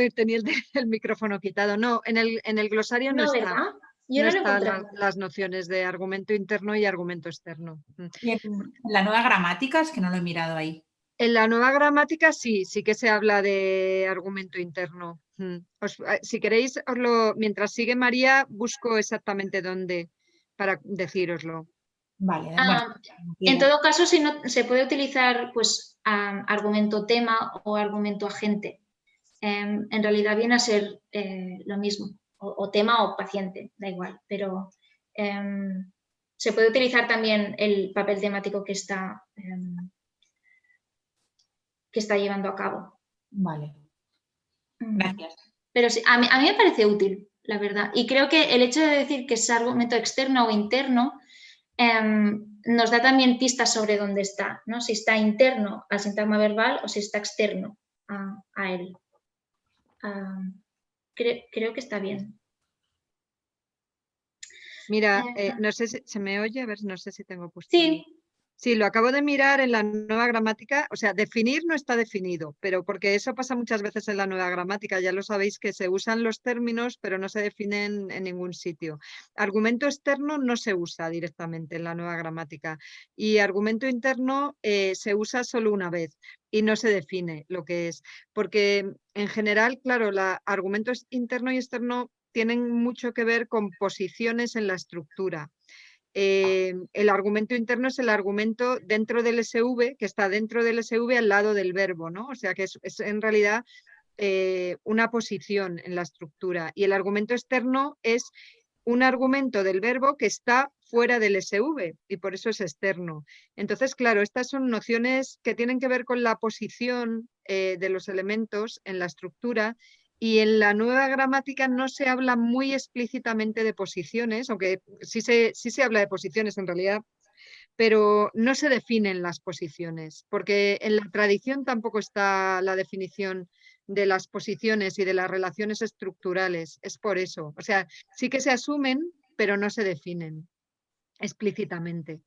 [SPEAKER 3] y tenía el micrófono quitado. No, en el glosario no está.
[SPEAKER 1] ¿Verdad? Yo
[SPEAKER 3] No
[SPEAKER 1] no lo he
[SPEAKER 3] están
[SPEAKER 1] encontrado.
[SPEAKER 3] las nociones de argumento interno y argumento externo.
[SPEAKER 4] Y en la nueva gramática, es que no lo he mirado ahí.
[SPEAKER 3] En la nueva gramática sí que se habla de argumento interno. Si queréis, mientras sigue María, busco exactamente dónde para decíroslo.
[SPEAKER 4] Vale, bueno.
[SPEAKER 1] En todo caso, si no, se puede utilizar pues, argumento tema o argumento agente. En realidad viene a ser lo mismo, o tema o paciente, da igual, pero se puede utilizar también el papel temático que está llevando a cabo.
[SPEAKER 4] Vale. Gracias.
[SPEAKER 1] Pero sí, a mí me parece útil, la verdad. Y creo que el hecho de decir que es argumento externo o interno nos da también pistas sobre dónde está, ¿no? Si está interno al sintagma verbal o si está externo a él. Creo que está bien.
[SPEAKER 3] Mira, no sé si se me oye, a ver, no sé si tengo puesto.
[SPEAKER 1] Sí.
[SPEAKER 3] Sí, lo acabo de mirar en la nueva gramática, o sea, definir no está definido, pero porque eso pasa muchas veces en la nueva gramática, ya lo sabéis que se usan los términos, pero no se definen en ningún sitio. Argumento externo no se usa directamente en la nueva gramática y argumento interno se usa solo una vez y no se define lo que es, porque en general, claro, argumento interno y externo tienen mucho que ver con posiciones en la estructura. El argumento interno es el argumento dentro del SV, que está dentro del SV al lado del verbo, ¿no? O sea que es en realidad una posición en la estructura. Y el argumento externo es un argumento del verbo que está fuera del SV y por eso es externo. Entonces, claro, estas son nociones que tienen que ver con la posición de los elementos en la estructura. Y en la nueva gramática no se habla muy explícitamente de posiciones, aunque sí se habla de posiciones en realidad, pero no se definen las posiciones, porque en la tradición tampoco está la definición de las posiciones y de las relaciones estructurales. Es por eso. O sea, sí que se asumen, pero no se definen explícitamente.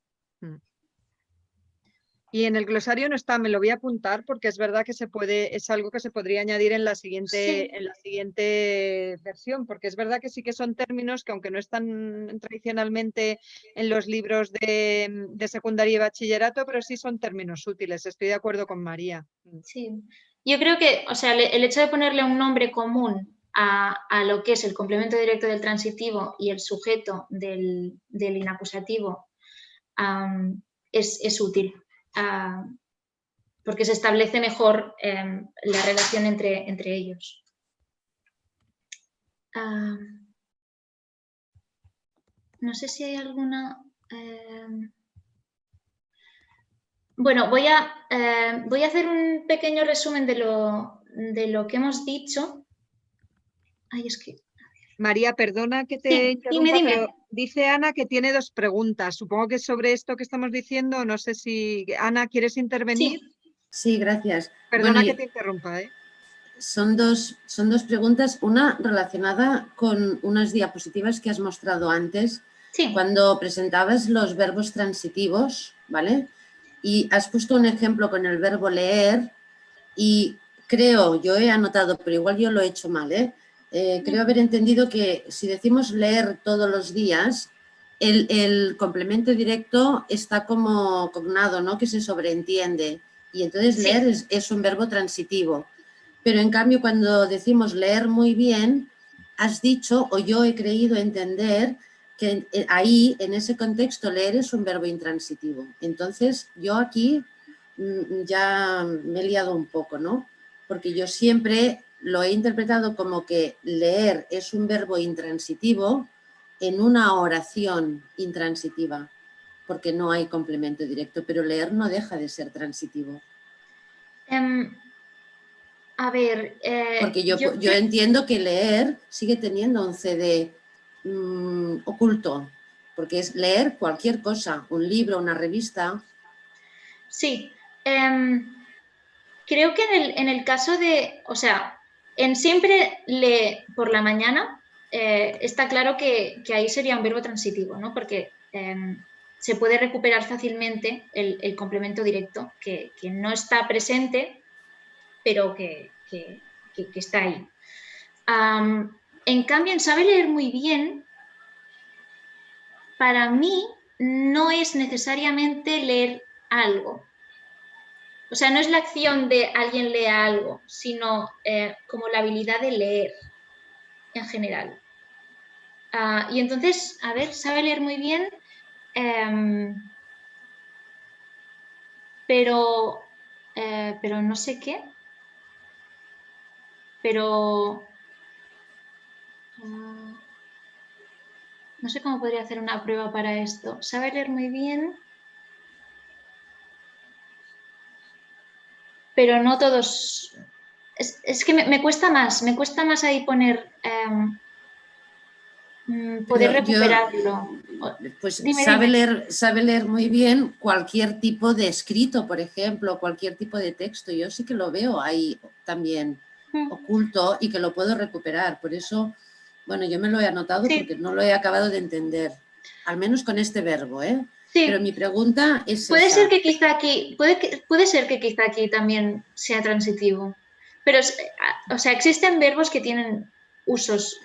[SPEAKER 3] Y en el glosario no está, me lo voy a apuntar porque es verdad que es algo que se podría añadir en la siguiente versión, porque es verdad que sí que son términos que aunque no están tradicionalmente en los libros de secundaria y bachillerato, pero sí son términos útiles. Estoy de acuerdo con María.
[SPEAKER 1] Sí, yo creo que, o sea, el hecho de ponerle un nombre común a lo que es el complemento directo del transitivo y el sujeto del inacusativo es útil. Porque se establece mejor la relación entre ellos. No sé si hay alguna... Bueno, voy a hacer un pequeño resumen de lo que hemos dicho. Ay, es que...
[SPEAKER 3] María, perdona que te interrumpa,
[SPEAKER 1] dime.
[SPEAKER 3] pero dice Ana que tiene dos preguntas. Supongo que es sobre esto que estamos diciendo. No sé si... Ana, ¿quieres intervenir?
[SPEAKER 2] Sí, gracias.
[SPEAKER 3] Perdona que te interrumpa, ¿eh?
[SPEAKER 2] Son dos preguntas. Una relacionada con unas diapositivas que has mostrado antes
[SPEAKER 1] Sí,
[SPEAKER 2] cuando presentabas los verbos transitivos, ¿vale? Y has puesto un ejemplo con el verbo leer y creo, yo he anotado, pero igual yo lo he hecho mal, creo haber entendido que si decimos leer todos los días, el complemento directo está como cognado, ¿no? Que se sobreentiende. Y entonces
[SPEAKER 1] Sí.
[SPEAKER 2] leer es un verbo transitivo. Pero en cambio, cuando decimos leer muy bien, has dicho, o yo he creído entender, que ahí, en ese contexto, leer es un verbo intransitivo. Entonces, yo aquí ya me he liado un poco, ¿no? Porque yo siempre lo he interpretado como que leer es un verbo intransitivo en una oración intransitiva, porque no hay complemento directo, pero leer no deja de ser transitivo.
[SPEAKER 1] A ver,
[SPEAKER 2] Porque yo entiendo que leer sigue teniendo un CD oculto, porque es leer cualquier cosa, un libro, una revista.
[SPEAKER 1] sí, creo que en el caso de, o sea, en siempre lee por la mañana, está claro que ahí sería un verbo transitivo, ¿no? Porque se puede recuperar fácilmente el complemento directo, que no está presente, pero que está ahí. En cambio, en sabe leer muy bien, para mí no es necesariamente leer algo. O sea, no es la acción de alguien lea algo, sino como la habilidad de leer en general. Y entonces, a ver, sabe leer muy bien, pero no sé qué. Pero no sé cómo podría hacer una prueba para esto. Sabe leer muy bien, pero no todos. Es que me cuesta más ahí poner, poder
[SPEAKER 2] Pero yo,
[SPEAKER 1] recuperarlo.
[SPEAKER 2] pues
[SPEAKER 1] Dime, dime.
[SPEAKER 2] sabe leer muy bien cualquier tipo de escrito, por ejemplo, cualquier tipo de texto. Yo sí que lo veo ahí también oculto y que lo puedo recuperar. Por eso, bueno, yo me lo he anotado porque
[SPEAKER 1] Sí,
[SPEAKER 2] no lo he acabado de entender, al menos con este verbo, ¿eh? Pero
[SPEAKER 1] sí.
[SPEAKER 2] mi pregunta es
[SPEAKER 1] Puede ser
[SPEAKER 2] esa.
[SPEAKER 1] que quizá aquí, puede ser que quizá aquí también sea transitivo. Pero, o sea, existen verbos que tienen usos,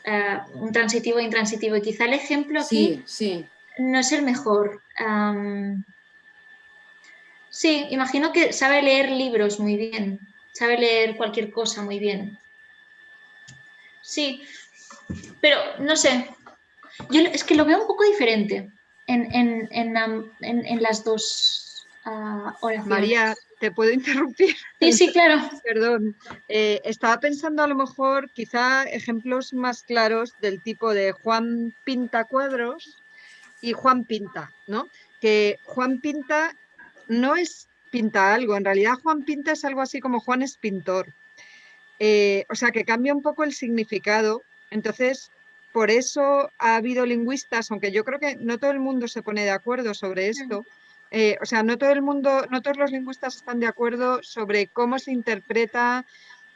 [SPEAKER 1] un transitivo e intransitivo, y quizá el ejemplo aquí
[SPEAKER 2] Sí, sí.
[SPEAKER 1] no es el mejor. Sí, imagino que sabe leer libros muy bien, sabe leer cualquier cosa muy bien. Sí, pero no sé, yo es que lo veo un poco diferente en las dos
[SPEAKER 3] María,
[SPEAKER 1] oraciones.
[SPEAKER 3] ¿te puedo interrumpir?
[SPEAKER 1] Sí, sí, claro.
[SPEAKER 3] Perdón. Estaba pensando a lo mejor quizá ejemplos más claros del tipo de Juan pinta cuadros y Juan pinta, ¿no? Que Juan pinta no es pinta algo, en realidad Juan pinta es algo así como Juan es pintor. O sea, que cambia un poco el significado. Entonces, por eso ha habido lingüistas, aunque yo creo que no todo el mundo se pone de acuerdo sobre esto. O sea, no todo el mundo, no todos los lingüistas están de acuerdo sobre cómo se interpreta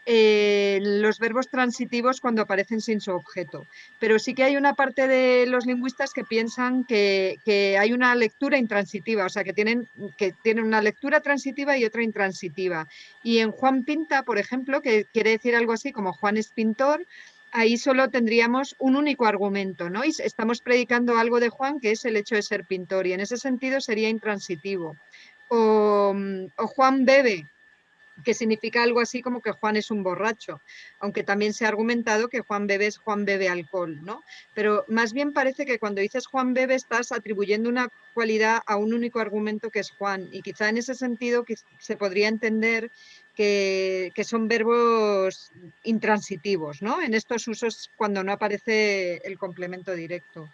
[SPEAKER 3] los verbos transitivos cuando aparecen sin su objeto. Pero sí que hay una parte de los lingüistas que piensan que hay una lectura intransitiva, o sea, que tienen una lectura transitiva y otra intransitiva. Y en Juan Pinta, por ejemplo, que quiere decir algo así como Juan es pintor, ahí solo tendríamos un único argumento, ¿no? Y estamos predicando algo de Juan, que es el hecho de ser pintor, y en ese sentido sería intransitivo. O Juan bebe, que significa algo así como que Juan es un borracho, aunque también se ha argumentado que Juan bebe es Juan bebe alcohol, ¿no? Pero más bien parece que cuando dices Juan bebe estás atribuyendo una cualidad a un único argumento que es Juan, y quizá en ese sentido que se podría entender que son verbos intransitivos, ¿no? En estos usos cuando no aparece el complemento directo.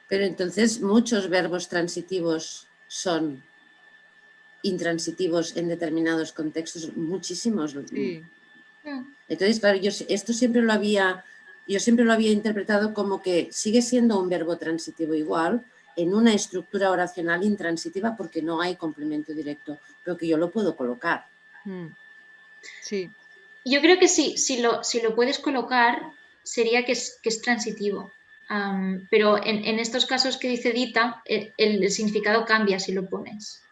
[SPEAKER 2] Pero entonces muchos verbos transitivos son intransitivos en determinados contextos, muchísimos.
[SPEAKER 3] Sí.
[SPEAKER 2] Entonces, claro, yo siempre lo había interpretado como que sigue siendo un verbo transitivo igual en una estructura oracional intransitiva porque no hay complemento directo, pero que yo lo puedo colocar.
[SPEAKER 3] Sí.
[SPEAKER 1] Yo creo que sí, si lo puedes colocar, sería que es transitivo. Pero en estos casos que dice Dita, el significado cambia si lo pones,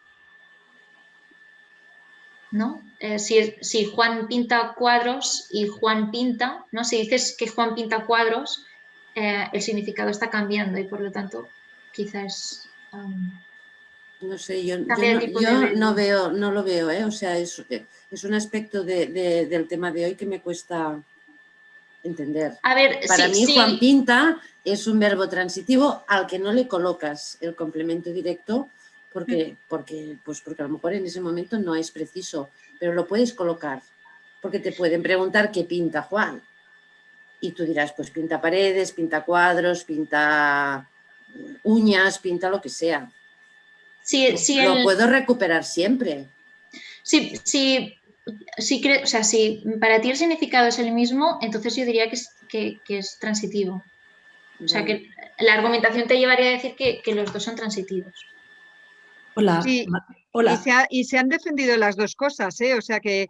[SPEAKER 1] ¿no? Si Juan pinta cuadros y Juan pinta, ¿no? Si dices que Juan pinta cuadros, el significado está cambiando y por lo tanto quizás
[SPEAKER 2] No sé, yo
[SPEAKER 1] cambia el tipo de
[SPEAKER 2] no
[SPEAKER 1] verbo.
[SPEAKER 2] no lo veo, ¿eh? O sea, es un aspecto del tema de hoy que me cuesta entender.
[SPEAKER 1] A ver,
[SPEAKER 2] Para mí,
[SPEAKER 1] sí.
[SPEAKER 2] Juan pinta es un verbo transitivo al que no le colocas el complemento directo porque a lo mejor en ese momento no es preciso, pero lo puedes colocar porque te pueden preguntar qué pinta Juan y tú dirás, pues pinta paredes, pinta cuadros, pinta uñas, pinta lo que sea. Lo puedo recuperar siempre.
[SPEAKER 1] Si para ti el significado es el mismo, entonces yo diría que es transitivo. O sea, que la argumentación te llevaría a decir que los dos son transitivos.
[SPEAKER 8] Hola.
[SPEAKER 3] Sí,
[SPEAKER 8] Hola.
[SPEAKER 3] y se han defendido las dos cosas, ¿eh? O sea, que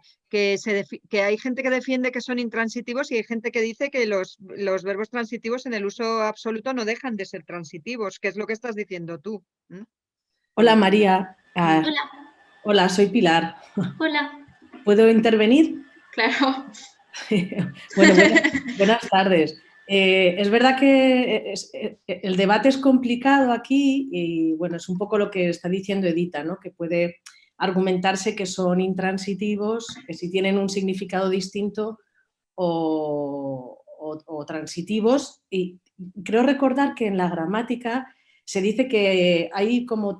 [SPEAKER 3] hay gente que defiende que son intransitivos y hay gente que dice que los verbos transitivos en el uso absoluto no dejan de ser transitivos, que es lo que estás diciendo tú.
[SPEAKER 8] Hola, María.
[SPEAKER 1] Hola.
[SPEAKER 8] Hola, soy Pilar.
[SPEAKER 1] Hola.
[SPEAKER 8] ¿Puedo intervenir?
[SPEAKER 1] Claro.
[SPEAKER 8] Bueno, buenas tardes. Es verdad que el debate es complicado aquí y bueno, es un poco lo que está diciendo Edita, ¿no? Que puede argumentarse que son intransitivos, que si tienen un significado distinto o transitivos. Y creo recordar que en la gramática se dice que hay como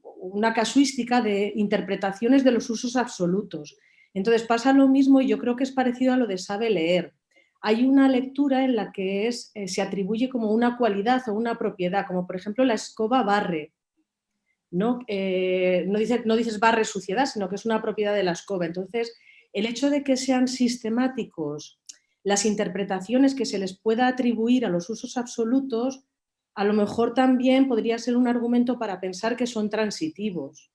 [SPEAKER 8] una casuística de interpretaciones de los usos absolutos. Entonces pasa lo mismo y yo creo que es parecido a lo de sabe leer. Hay una lectura en la que se atribuye como una cualidad o una propiedad, como por ejemplo la escoba barre. No dices barre suciedad, sino que es una propiedad de la escoba. Entonces, el hecho de que sean sistemáticos las interpretaciones que se les pueda atribuir a los usos absolutos, a lo mejor también podría ser un argumento para pensar que son transitivos,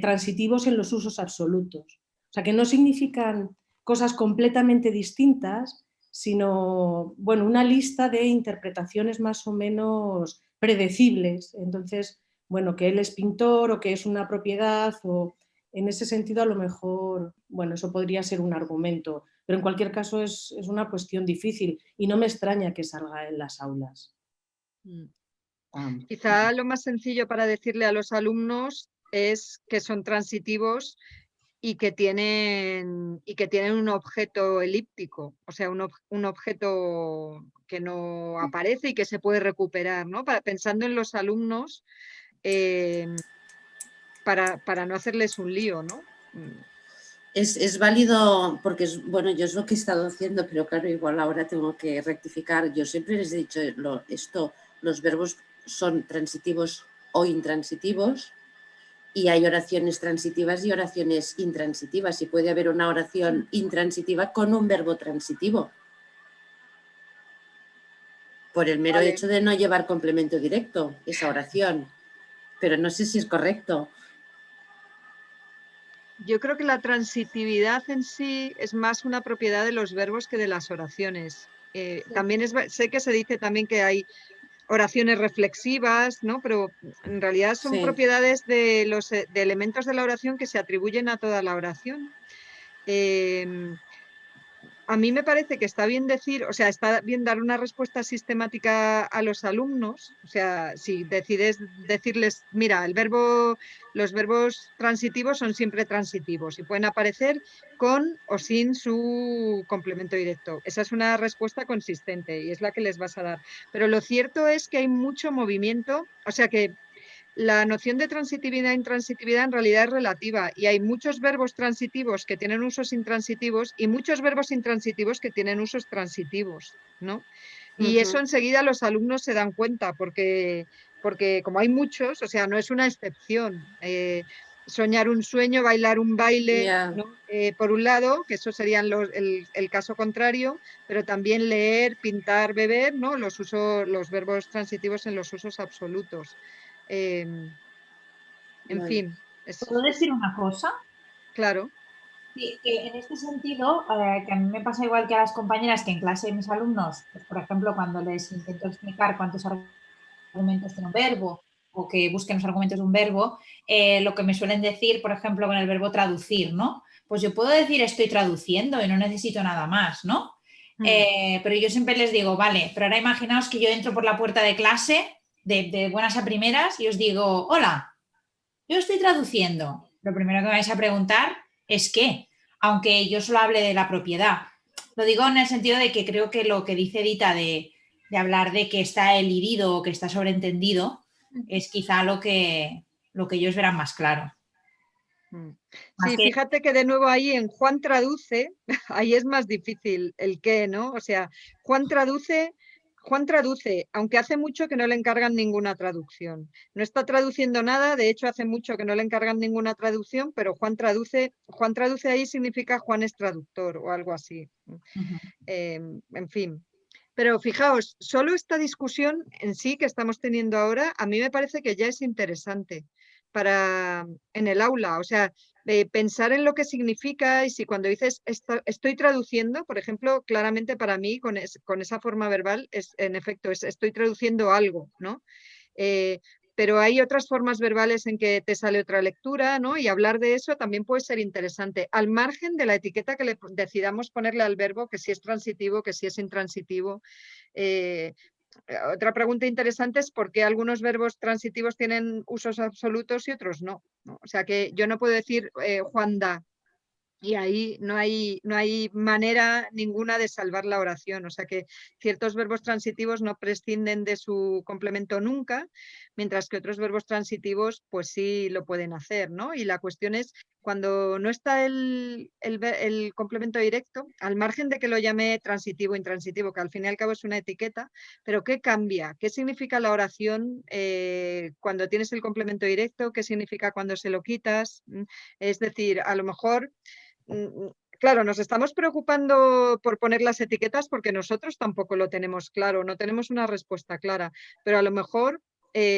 [SPEAKER 8] transitivos en los usos absolutos. O sea, que no significan cosas completamente distintas, sino, bueno, una lista de interpretaciones más o menos predecibles. Entonces, bueno, que él es pintor o que es una propiedad o en ese sentido a lo mejor, bueno, eso podría ser un argumento, pero en cualquier caso es una cuestión difícil y no me extraña que salga en las aulas.
[SPEAKER 3] Quizá lo más sencillo para decirle a los alumnos es que son transitivos y que tienen un objeto elíptico, o sea, un objeto que no aparece y que se puede recuperar, ¿no? Pensando en los alumnos para no hacerles un lío, ¿no?
[SPEAKER 2] Es válido porque, bueno, yo es lo que he estado haciendo, pero claro, igual ahora tengo que rectificar. Yo siempre les he dicho los verbos son transitivos o intransitivos y hay oraciones transitivas y oraciones intransitivas y puede haber una oración intransitiva con un verbo transitivo por el mero hecho de no llevar complemento directo esa oración, pero no sé si es correcto.
[SPEAKER 3] Yo creo que la transitividad en sí es más una propiedad de los verbos que de las oraciones. También sé que se dice también que hay oraciones reflexivas, ¿no? Pero en realidad son propiedades de elementos de la oración que se atribuyen a toda la oración. A mí me parece que está bien decir, o sea, está bien dar una respuesta sistemática a los alumnos. O sea, si decides decirles, mira, los verbos transitivos son siempre transitivos y pueden aparecer con o sin su complemento directo. Esa es una respuesta consistente y es la que les vas a dar. Pero lo cierto es que hay mucho movimiento, o sea que la noción de transitividad e intransitividad en realidad es relativa y hay muchos verbos transitivos que tienen usos intransitivos y muchos verbos intransitivos que tienen usos transitivos, ¿no? Y eso enseguida los alumnos se dan cuenta porque como hay muchos, o sea, no es una excepción. Soñar un sueño, bailar un baile, ¿no? Por un lado, que eso sería el caso contrario, pero también leer, pintar, beber, ¿no? Los verbos transitivos en los usos absolutos. En fin.
[SPEAKER 4] ¿Puedo decir una cosa?
[SPEAKER 3] Claro.
[SPEAKER 4] Sí, que en este sentido, que a mí me pasa igual que a las compañeras, que en clase mis alumnos, pues, por ejemplo, cuando les intento explicar cuántos argumentos tiene un verbo o que busquen los argumentos de un verbo, lo que me suelen decir, por ejemplo, con el verbo traducir, ¿no? Pues yo puedo decir estoy traduciendo y no necesito nada más, ¿no? Pero yo siempre les digo, vale, pero ahora imaginaos que yo entro por la puerta de clase de buenas a primeras y os digo, hola, yo estoy traduciendo. Lo primero que me vais a preguntar es qué, aunque yo solo hable de la propiedad. Lo digo en el sentido de que creo que lo que dice Edita de hablar de que está el hirido o que está sobreentendido es quizá lo que ellos verán más claro.
[SPEAKER 3] Sí, fíjate que de nuevo ahí en Juan traduce, ahí es más difícil el qué, ¿no? O sea, Juan traduce, aunque hace mucho que no le encargan ninguna traducción. No está traduciendo nada, de hecho hace mucho que no le encargan ninguna traducción, pero Juan traduce ahí significa Juan es traductor o algo así. En fin. Pero fijaos, solo esta discusión en sí que estamos teniendo ahora, a mí me parece que ya es interesante en el aula. O sea, pensar en lo que significa y si cuando dices estoy traduciendo, por ejemplo, claramente para mí con esa forma verbal, en efecto, estoy traduciendo algo, ¿no? Pero hay otras formas verbales en que te sale otra lectura, ¿no? Y hablar de eso también puede ser interesante, al margen de la etiqueta que le decidamos ponerle al verbo, que si es transitivo, que si es intransitivo. Otra pregunta interesante es por qué algunos verbos transitivos tienen usos absolutos y otros no, ¿no? O sea que yo no puedo decir Juan da. Y ahí no hay manera ninguna de salvar la oración. O sea que ciertos verbos transitivos no prescinden de su complemento nunca, mientras que otros verbos transitivos pues sí lo pueden hacer, ¿no? Y la cuestión es, cuando no está el complemento directo, al margen de que lo llame transitivo o intransitivo, que al fin y al cabo es una etiqueta, pero ¿qué cambia? ¿Qué significa la oración cuando tienes el complemento directo? ¿Qué significa cuando se lo quitas? Es decir, a lo mejor... Claro, nos estamos preocupando por poner las etiquetas porque nosotros tampoco lo tenemos claro, no tenemos una respuesta clara, pero a lo mejor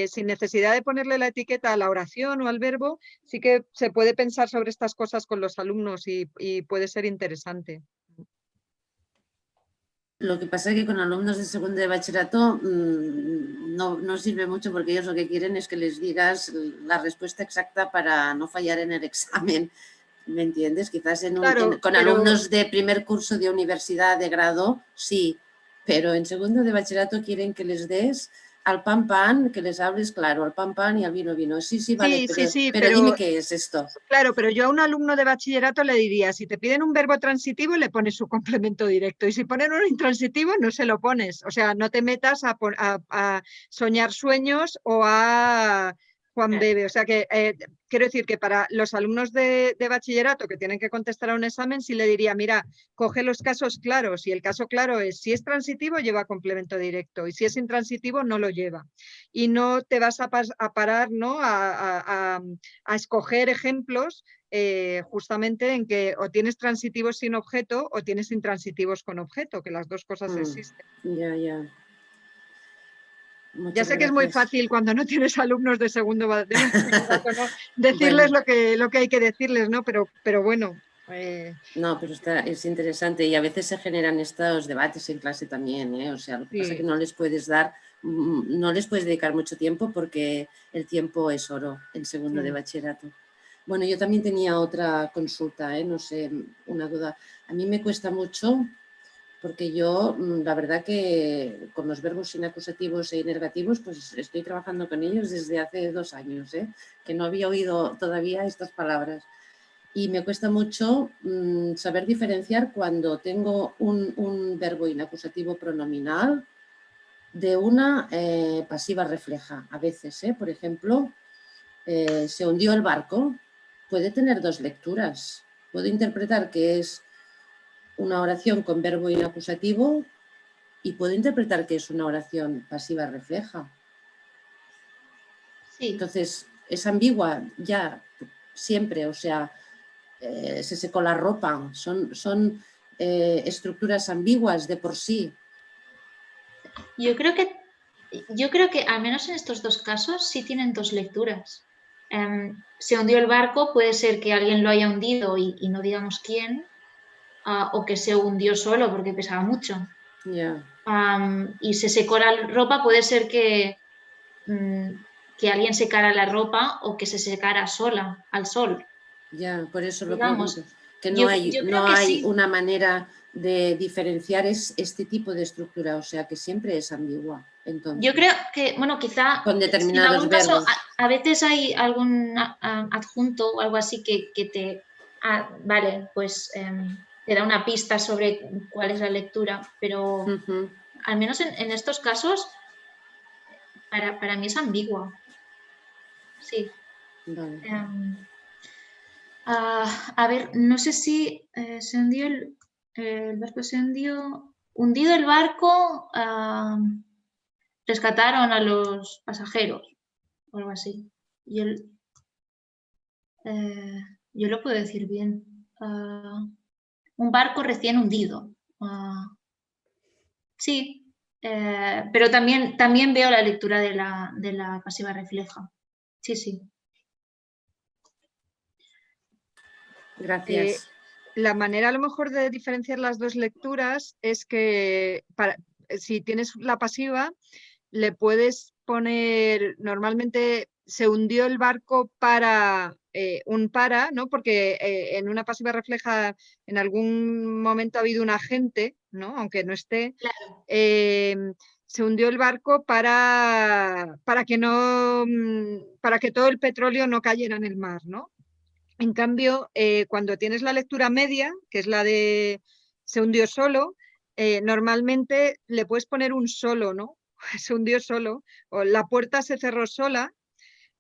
[SPEAKER 3] sin necesidad de ponerle la etiqueta a la oración o al verbo, sí que se puede pensar sobre estas cosas con los alumnos y puede ser interesante.
[SPEAKER 2] Lo que pasa es que con alumnos de segundo de bachillerato no sirve mucho porque ellos lo que quieren es que les digas la respuesta exacta para no fallar en el examen. ¿Me entiendes? Quizás con alumnos de primer curso de universidad, de grado, sí, pero en segundo de bachillerato quieren que les des al pan, que les hables claro, al pan y al vino. Sí, vale, pero dime qué es esto.
[SPEAKER 3] Claro, pero yo a un alumno de bachillerato le diría, si te piden un verbo transitivo, le pones su complemento directo, y si ponen un intransitivo, no se lo pones. O sea, no te metas a soñar sueños o a Juan bebe. O sea que quiero decir que para los alumnos de bachillerato que tienen que contestar a un examen, sí le diría, mira, coge los casos claros, y el caso claro es, si es transitivo, lleva complemento directo, y si es intransitivo, no lo lleva. Y no te vas a parar, ¿no? a escoger ejemplos justamente en que o tienes transitivos sin objeto o tienes intransitivos con objeto, que las dos cosas existen.
[SPEAKER 2] Ya.
[SPEAKER 3] Ya sé que es muy fácil cuando no tienes alumnos de segundo bachillerato, ¿no? Decirles bueno, lo que hay que decirles, ¿no? Pero bueno.
[SPEAKER 2] No, pero es interesante y a veces se generan estos debates en clase también, ¿eh? O sea, lo que pasa es que no les puedes dedicar mucho tiempo porque el tiempo es oro en segundo de bachillerato. Bueno, yo también tenía otra consulta, no sé, una duda. A mí me cuesta mucho porque yo, la verdad que con los verbos inacusativos e inergativos, pues estoy trabajando con ellos desde hace 2 años, que no había oído todavía estas palabras. Y me cuesta mucho saber diferenciar cuando tengo un verbo inacusativo pronominal de una pasiva refleja. A veces, por ejemplo, se hundió el barco, puede tener 2 lecturas. Puedo interpretar que es una oración con verbo inacusativo y puedo interpretar que es una oración pasiva refleja.
[SPEAKER 1] Sí.
[SPEAKER 2] Entonces, es ambigua ya siempre, o sea, se secó la ropa, son estructuras ambiguas de por sí.
[SPEAKER 1] Yo creo que al menos en estos 2 casos sí tienen 2 lecturas. se hundió el barco, puede ser que alguien lo haya hundido y no digamos quién, o que se hundió solo porque pesaba mucho.
[SPEAKER 2] Ya.
[SPEAKER 1] Y se secó la ropa, puede ser que alguien secara la ropa o que se secara sola al sol.
[SPEAKER 2] Ya, por eso lo
[SPEAKER 1] Digamos,
[SPEAKER 2] pregunto. Que
[SPEAKER 1] yo
[SPEAKER 2] no
[SPEAKER 1] creo que
[SPEAKER 2] hay
[SPEAKER 1] sí.
[SPEAKER 2] una manera de diferenciar este tipo de estructura, o sea que siempre es ambigua. Entonces,
[SPEAKER 1] Yo creo que, bueno, quizá
[SPEAKER 2] con
[SPEAKER 1] en
[SPEAKER 2] determinados
[SPEAKER 1] algún caso
[SPEAKER 2] verbos.
[SPEAKER 1] a veces hay algún adjunto o algo así que te, vale, pues te da una pista sobre cuál es la lectura, pero
[SPEAKER 2] Ujú.
[SPEAKER 1] al menos en estos casos para mí es ambigua. Sí.
[SPEAKER 2] Vale.
[SPEAKER 1] A ver, no sé si se hundió el barco, hundido el barco, rescataron a los pasajeros o algo así. Yo lo puedo decir bien. Un barco recién hundido. Sí, pero también veo la lectura de la pasiva refleja. Sí, sí.
[SPEAKER 2] Gracias.
[SPEAKER 3] La manera a lo mejor de diferenciar las dos lecturas es que si tienes la pasiva, le puedes poner, normalmente se hundió el barco para un para, ¿no? Porque en una pasiva refleja en algún momento ha habido un agente, ¿no? Aunque no esté.
[SPEAKER 1] Claro.
[SPEAKER 3] Se hundió el barco para que no, para que todo el petróleo no cayera en el mar, ¿no? En cambio, cuando tienes la lectura media, que es la de se hundió solo, normalmente le puedes poner un solo, ¿no? Se hundió solo, o la puerta se cerró sola,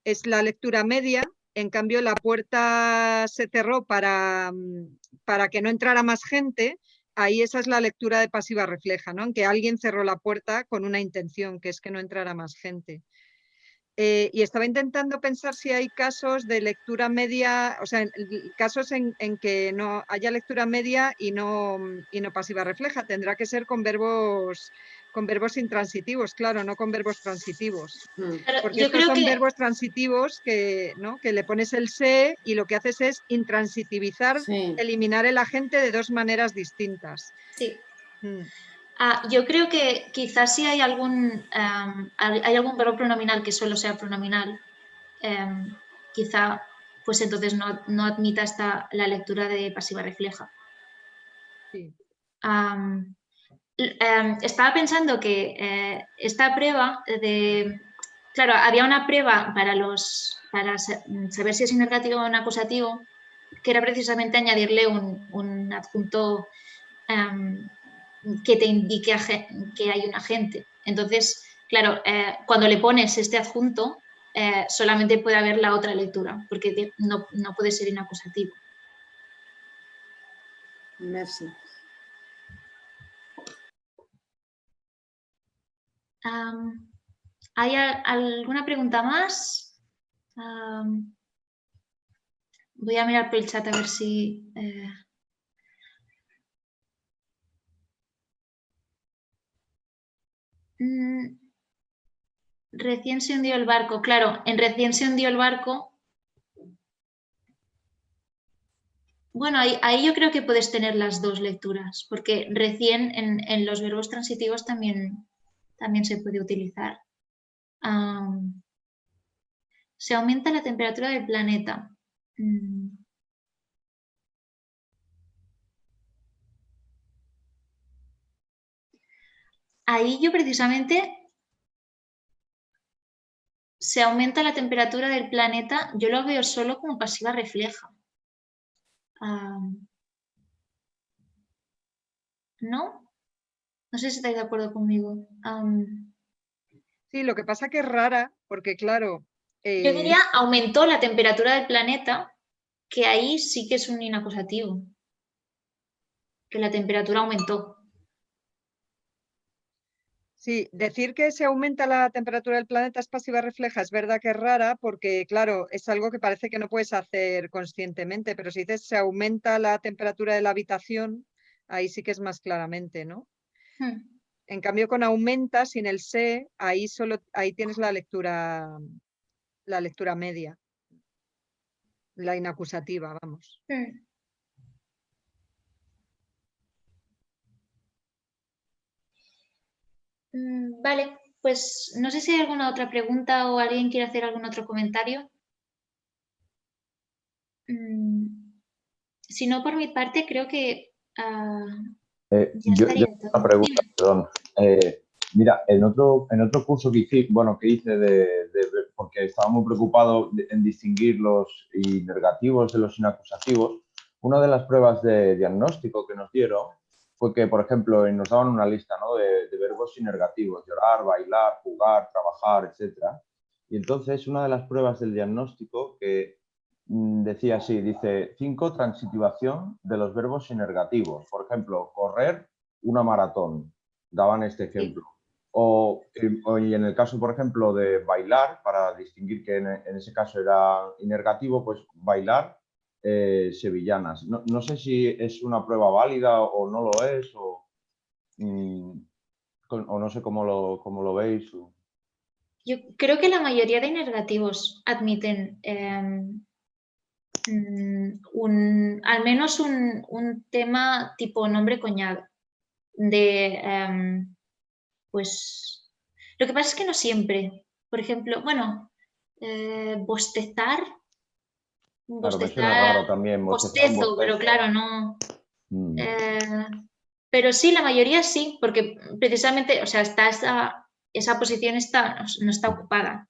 [SPEAKER 3] es la lectura media. En cambio, la puerta se cerró para que no entrara más gente. Ahí esa es la lectura de pasiva refleja, ¿no? En que alguien cerró la puerta con una intención, que es que no entrara más gente. Y estaba intentando pensar si hay casos de lectura media, o sea, casos en que no haya lectura media y no pasiva refleja. Tendrá que ser con verbos intransitivos, claro, no con verbos transitivos. Porque
[SPEAKER 1] Yo
[SPEAKER 3] estos
[SPEAKER 1] creo
[SPEAKER 3] son
[SPEAKER 1] que
[SPEAKER 3] verbos transitivos que, ¿no? que le pones el se y lo que haces es intransitivizar,
[SPEAKER 2] Sí.
[SPEAKER 3] eliminar el agente de dos maneras distintas.
[SPEAKER 1] sí. Yo creo que quizás si hay algún verbo pronominal que solo sea pronominal, quizá pues entonces no admita la lectura de pasiva refleja.
[SPEAKER 3] Sí.
[SPEAKER 1] Estaba pensando que esta prueba claro, había una prueba para saber si es un negativo o un acusativo, que era precisamente añadirle un adjunto que te indique que hay un agente. Entonces, claro, cuando le pones este adjunto, solamente puede haber la otra lectura, porque no puede ser inacusativo.
[SPEAKER 2] Merci.
[SPEAKER 1] ¿Hay alguna pregunta más? Voy a mirar por el chat a ver si... Recién se hundió el barco. Claro, en recién se hundió el barco. Bueno, ahí yo creo que puedes tener las dos lecturas, porque recién en los verbos transitivos también se puede utilizar. Se aumenta la temperatura del planeta. Ahí yo precisamente... Se aumenta la temperatura del planeta, yo lo veo solo como pasiva refleja. ¿No? No sé si estáis de acuerdo conmigo.
[SPEAKER 3] Sí, lo que pasa que es rara, porque claro...
[SPEAKER 1] Yo diría aumentó la temperatura del planeta, que ahí sí que es un inacusativo. Que la temperatura aumentó.
[SPEAKER 3] Sí, decir que se aumenta la temperatura del planeta es pasiva refleja, es verdad que es rara porque, claro, es algo que parece que no puedes hacer conscientemente, pero si dices se aumenta la temperatura de la habitación, ahí sí que es más claramente, ¿no? En cambio, con aumenta, sin el se, ahí tienes la lectura media. la inacusativa, vamos.
[SPEAKER 1] Vale, pues no sé si hay alguna otra pregunta o alguien quiere hacer algún otro comentario. Si no, por mi parte, creo que ya
[SPEAKER 9] Yo
[SPEAKER 1] estaría
[SPEAKER 9] tengo
[SPEAKER 1] todo.
[SPEAKER 9] una pregunta,
[SPEAKER 1] Dime.
[SPEAKER 9] perdón. Mira, en otro curso que hice, porque estaba muy preocupado en distinguir los inergativos de los inacusativos, una de las pruebas de diagnóstico que nos dieron fue que, por ejemplo, nos daban una lista, ¿no?, de verbos inergativos: llorar, bailar, jugar, trabajar, etc. Y entonces una de las pruebas del diagnóstico que decía así, dice 5, transitivación de los verbos inergativos. Por ejemplo, correr una maratón. Daban este ejemplo. Y en el caso, por ejemplo, de bailar, para distinguir que en ese caso era inergativo, pues bailar sevillanas. No sé si es una prueba válida o no lo es, o no sé cómo lo veis.
[SPEAKER 1] Yo creo que la mayoría de inergativos admiten al menos un tema tipo nombre-coñado. Pues lo que pasa es que no siempre. Por ejemplo, bueno, bostezar.
[SPEAKER 9] Claro, me suena raro también.
[SPEAKER 1] Bostezo, pero claro, no. Pero sí, la mayoría sí, porque precisamente, o sea, esa posición no está ocupada,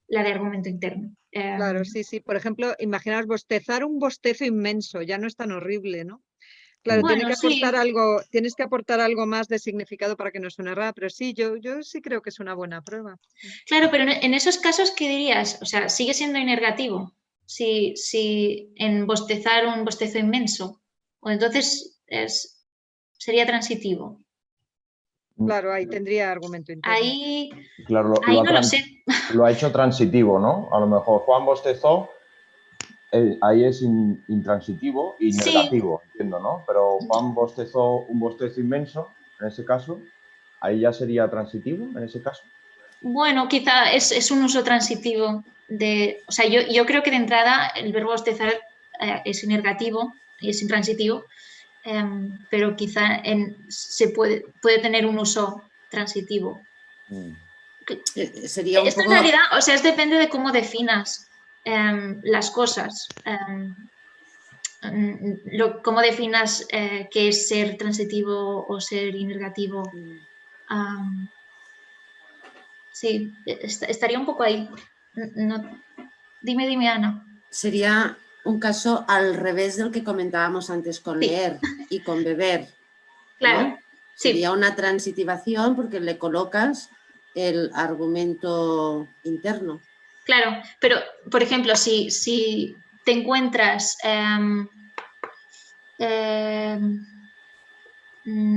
[SPEAKER 1] la de argumento interno.
[SPEAKER 3] Claro, sí, sí. Por ejemplo, imaginaos bostezar un bostezo inmenso, ya no es tan horrible, ¿no? Claro,
[SPEAKER 1] Bueno,
[SPEAKER 3] tienes que aportar algo más de significado para que no suene raro, pero sí, yo sí creo que es una buena prueba.
[SPEAKER 1] Claro, pero en esos casos, ¿qué dirías? O sea, sigue siendo inergativo si en bostezar un bostezo inmenso, o entonces sería transitivo.
[SPEAKER 3] Claro, ahí tendría argumento interno.
[SPEAKER 1] Ahí no lo sé.
[SPEAKER 9] Lo ha hecho transitivo, ¿no? A lo mejor Juan bostezó, ahí es intransitivo y negativo, entiendo, ¿no? Pero Juan bostezó un bostezo inmenso, en ese caso, ahí ya sería transitivo, en ese caso.
[SPEAKER 1] Bueno, quizá es un uso transitivo o sea, yo creo que de entrada el verbo bostezar es inergativo y es intransitivo, pero quizá se puede tener un uso transitivo.
[SPEAKER 2] Sería un
[SPEAKER 1] Esto
[SPEAKER 2] poco...
[SPEAKER 1] en realidad, o sea, depende de cómo definas las cosas. Cómo definas qué es ser transitivo o ser inergativo. Sí, estaría un poco ahí. Dime, Ana.
[SPEAKER 2] Sería un caso al revés del que comentábamos antes con leer y con beber.
[SPEAKER 1] Claro.
[SPEAKER 2] ¿No? Sería una transitivación porque le colocas el argumento interno.
[SPEAKER 1] Claro, pero por ejemplo, si te encuentras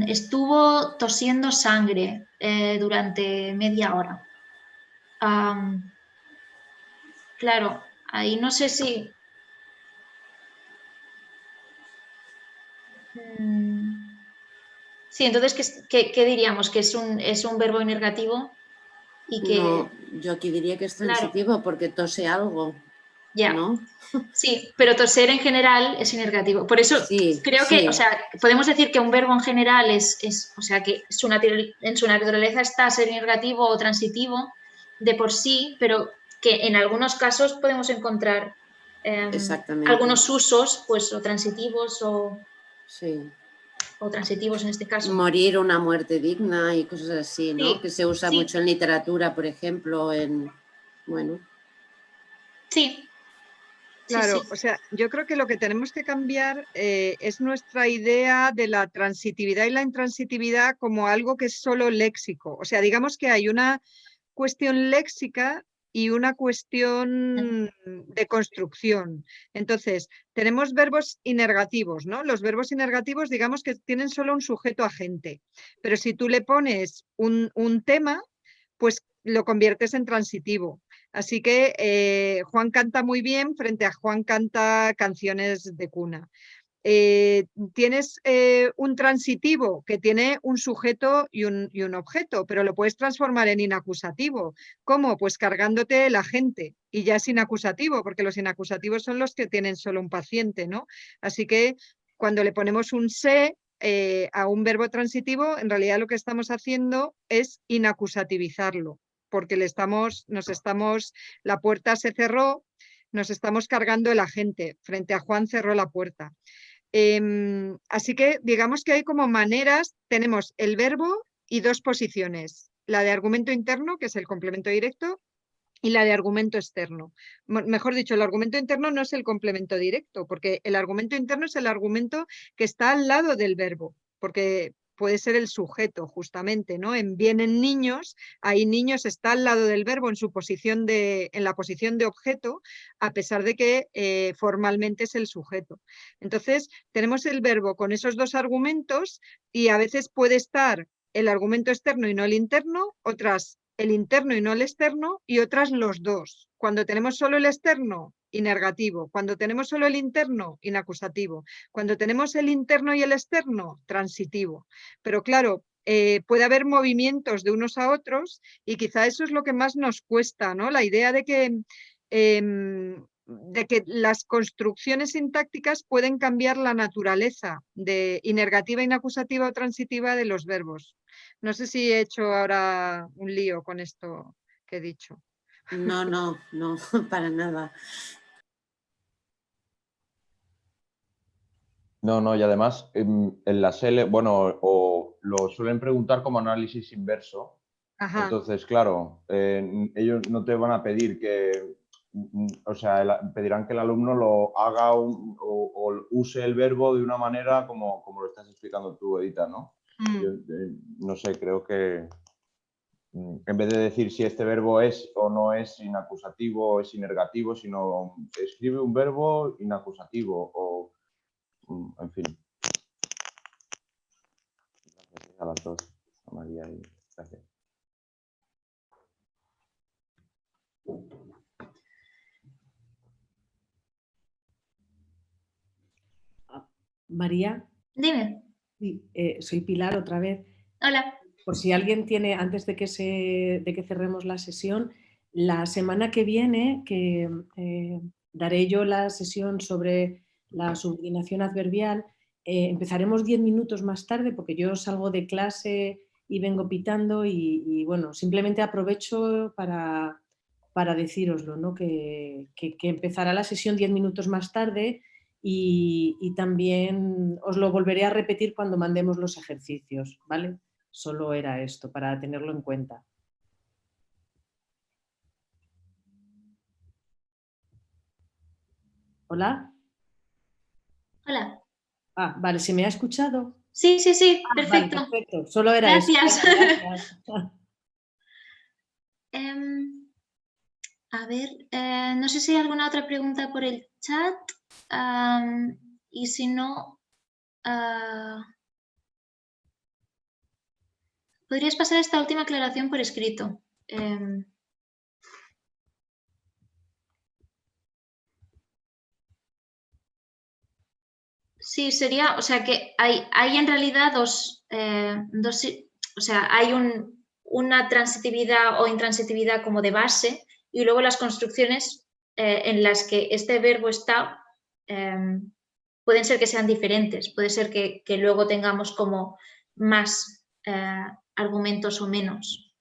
[SPEAKER 1] estuvo tosiendo sangre durante media hora. Claro, ahí no sé si... Sí, entonces, ¿qué diríamos? ¿Que es un verbo inergativo? Y que...
[SPEAKER 2] No, yo aquí diría que es transitivo, claro, porque tose algo.
[SPEAKER 1] Ya.
[SPEAKER 2] ¿No?
[SPEAKER 1] Sí, pero toser en general es inergativo. Por eso creo que, o sea, podemos decir que un verbo en general o sea, que en su naturaleza está ser inergativo o transitivo de por sí, pero que en algunos casos podemos encontrar algunos usos, pues, o transitivos o transitivos en este caso.
[SPEAKER 2] Morir una muerte digna y cosas así, ¿no?
[SPEAKER 1] Sí,
[SPEAKER 2] que se usa mucho en literatura, por ejemplo, bueno.
[SPEAKER 1] Sí.
[SPEAKER 3] Claro, o sea, yo creo que lo que tenemos que cambiar es nuestra idea de la transitividad y la intransitividad como algo que es solo léxico. O sea, digamos que hay una cuestión léxica y una cuestión de construcción. Entonces, tenemos verbos inergativos, ¿no? Los verbos inergativos, digamos que tienen solo un sujeto agente, pero si tú le pones un tema, pues lo conviertes en transitivo. Así que Juan canta muy bien frente a Juan canta canciones de cuna. tienes un transitivo que tiene un sujeto y un objeto, pero lo puedes transformar en inacusativo. ¿Cómo? Pues cargándote el agente y ya es inacusativo, porque los inacusativos son los que tienen solo un paciente, ¿no? Así que cuando le ponemos un se a un verbo transitivo, en realidad lo que estamos haciendo es inacusativizarlo, porque la puerta se cerró, nos estamos cargando el agente. Frente a Juan cerró la puerta. Así que digamos que hay como maneras, tenemos el verbo y dos posiciones, la de argumento interno, que es el complemento directo, y la de argumento externo. Mejor dicho, el argumento interno no es el complemento directo, porque el argumento interno es el argumento que está al lado del verbo, porque puede ser el sujeto, justamente, ¿no? En vienen niños, ahí niños está al lado del verbo en la posición de objeto, a pesar de que formalmente es el sujeto. Entonces, tenemos el verbo con esos dos argumentos y a veces puede estar el argumento externo y no el interno, otras el interno y no el externo, y otras los dos. Cuando tenemos solo el externo, inergativo. Cuando tenemos solo el interno, inacusativo. Cuando tenemos el interno y el externo, transitivo. Pero claro, puede haber movimientos de unos a otros y quizá eso es lo que más nos cuesta, ¿no? La idea de que las construcciones sintácticas pueden cambiar la naturaleza de inergativa, inacusativa o transitiva de los verbos. No sé si he hecho ahora un lío con esto que he dicho.
[SPEAKER 2] No, no, no, para nada.
[SPEAKER 9] No, y además en la SELE, bueno, o lo suelen preguntar como análisis inverso.
[SPEAKER 3] Ajá.
[SPEAKER 9] Entonces, claro, ellos no te van a pedir o sea, pedirán que el alumno lo haga o use el verbo de una manera como lo estás explicando tú, Edita, ¿no? Yo, no sé, creo que en vez de decir si este verbo es o no es inacusativo o es inergativo, sino escribe un verbo inacusativo o, en fin. Gracias a las dos, a María y gracias.
[SPEAKER 8] María.
[SPEAKER 1] Dime.
[SPEAKER 8] Sí, soy Pilar otra vez.
[SPEAKER 1] Hola.
[SPEAKER 8] Por si alguien tiene, antes de que cerremos la sesión, la semana que viene, que daré yo la sesión sobre la subordinación adverbial, empezaremos 10 minutos más tarde porque yo salgo de clase y vengo pitando y bueno, simplemente aprovecho para decíroslo, ¿no? que empezará la sesión 10 minutos más tarde y también os lo volveré a repetir cuando mandemos los ejercicios, ¿vale? Solo era esto, para tenerlo en cuenta. ¿Hola?
[SPEAKER 1] Hola.
[SPEAKER 8] Ah, vale, ¿se me ha escuchado?
[SPEAKER 1] Sí, sí, sí, perfecto.
[SPEAKER 8] Vale, perfecto. Solo era
[SPEAKER 1] Gracias.
[SPEAKER 8] eso. Gracias.
[SPEAKER 1] A ver, no sé si hay alguna otra pregunta por el chat. Y si no, podrías pasar esta última aclaración por escrito. Sí, sería, o sea que hay en realidad dos, o sea, hay una transitividad o intransitividad como de base y luego las construcciones en las que este verbo está pueden ser que sean diferentes, puede ser que luego tengamos como más argumentos o menos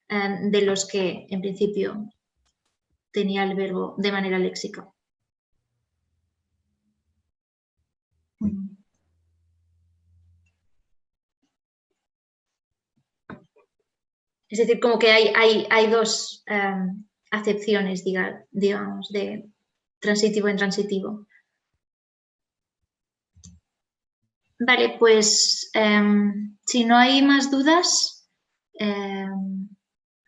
[SPEAKER 1] de los que en principio tenía el verbo de manera léxica. Es decir, como que hay dos acepciones, digamos, de transitivo e intransitivo. Vale, pues si no hay más dudas,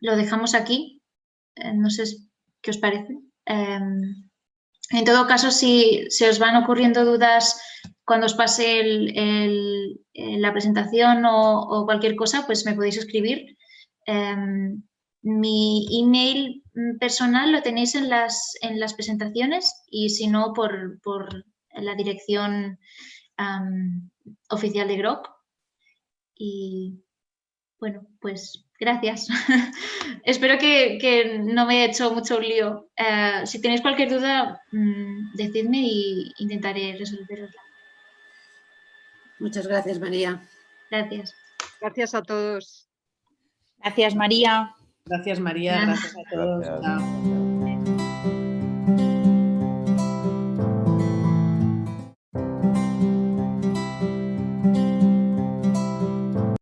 [SPEAKER 1] lo dejamos aquí. No sé qué os parece. En todo caso, si se os van ocurriendo dudas cuando os pase la presentación o cualquier cosa, pues me podéis escribir. Mi email personal lo tenéis en las presentaciones y si no por la dirección oficial de Grok. Y bueno, pues gracias. Espero que no me haya hecho mucho lío. Si tenéis cualquier duda, decidme y intentaré resolverosla.
[SPEAKER 2] Muchas gracias, María.
[SPEAKER 1] Gracias.
[SPEAKER 3] Gracias a todos.
[SPEAKER 4] Gracias, María.
[SPEAKER 8] Gracias, María. Gracias a todos.
[SPEAKER 9] Gracias.
[SPEAKER 8] Chao.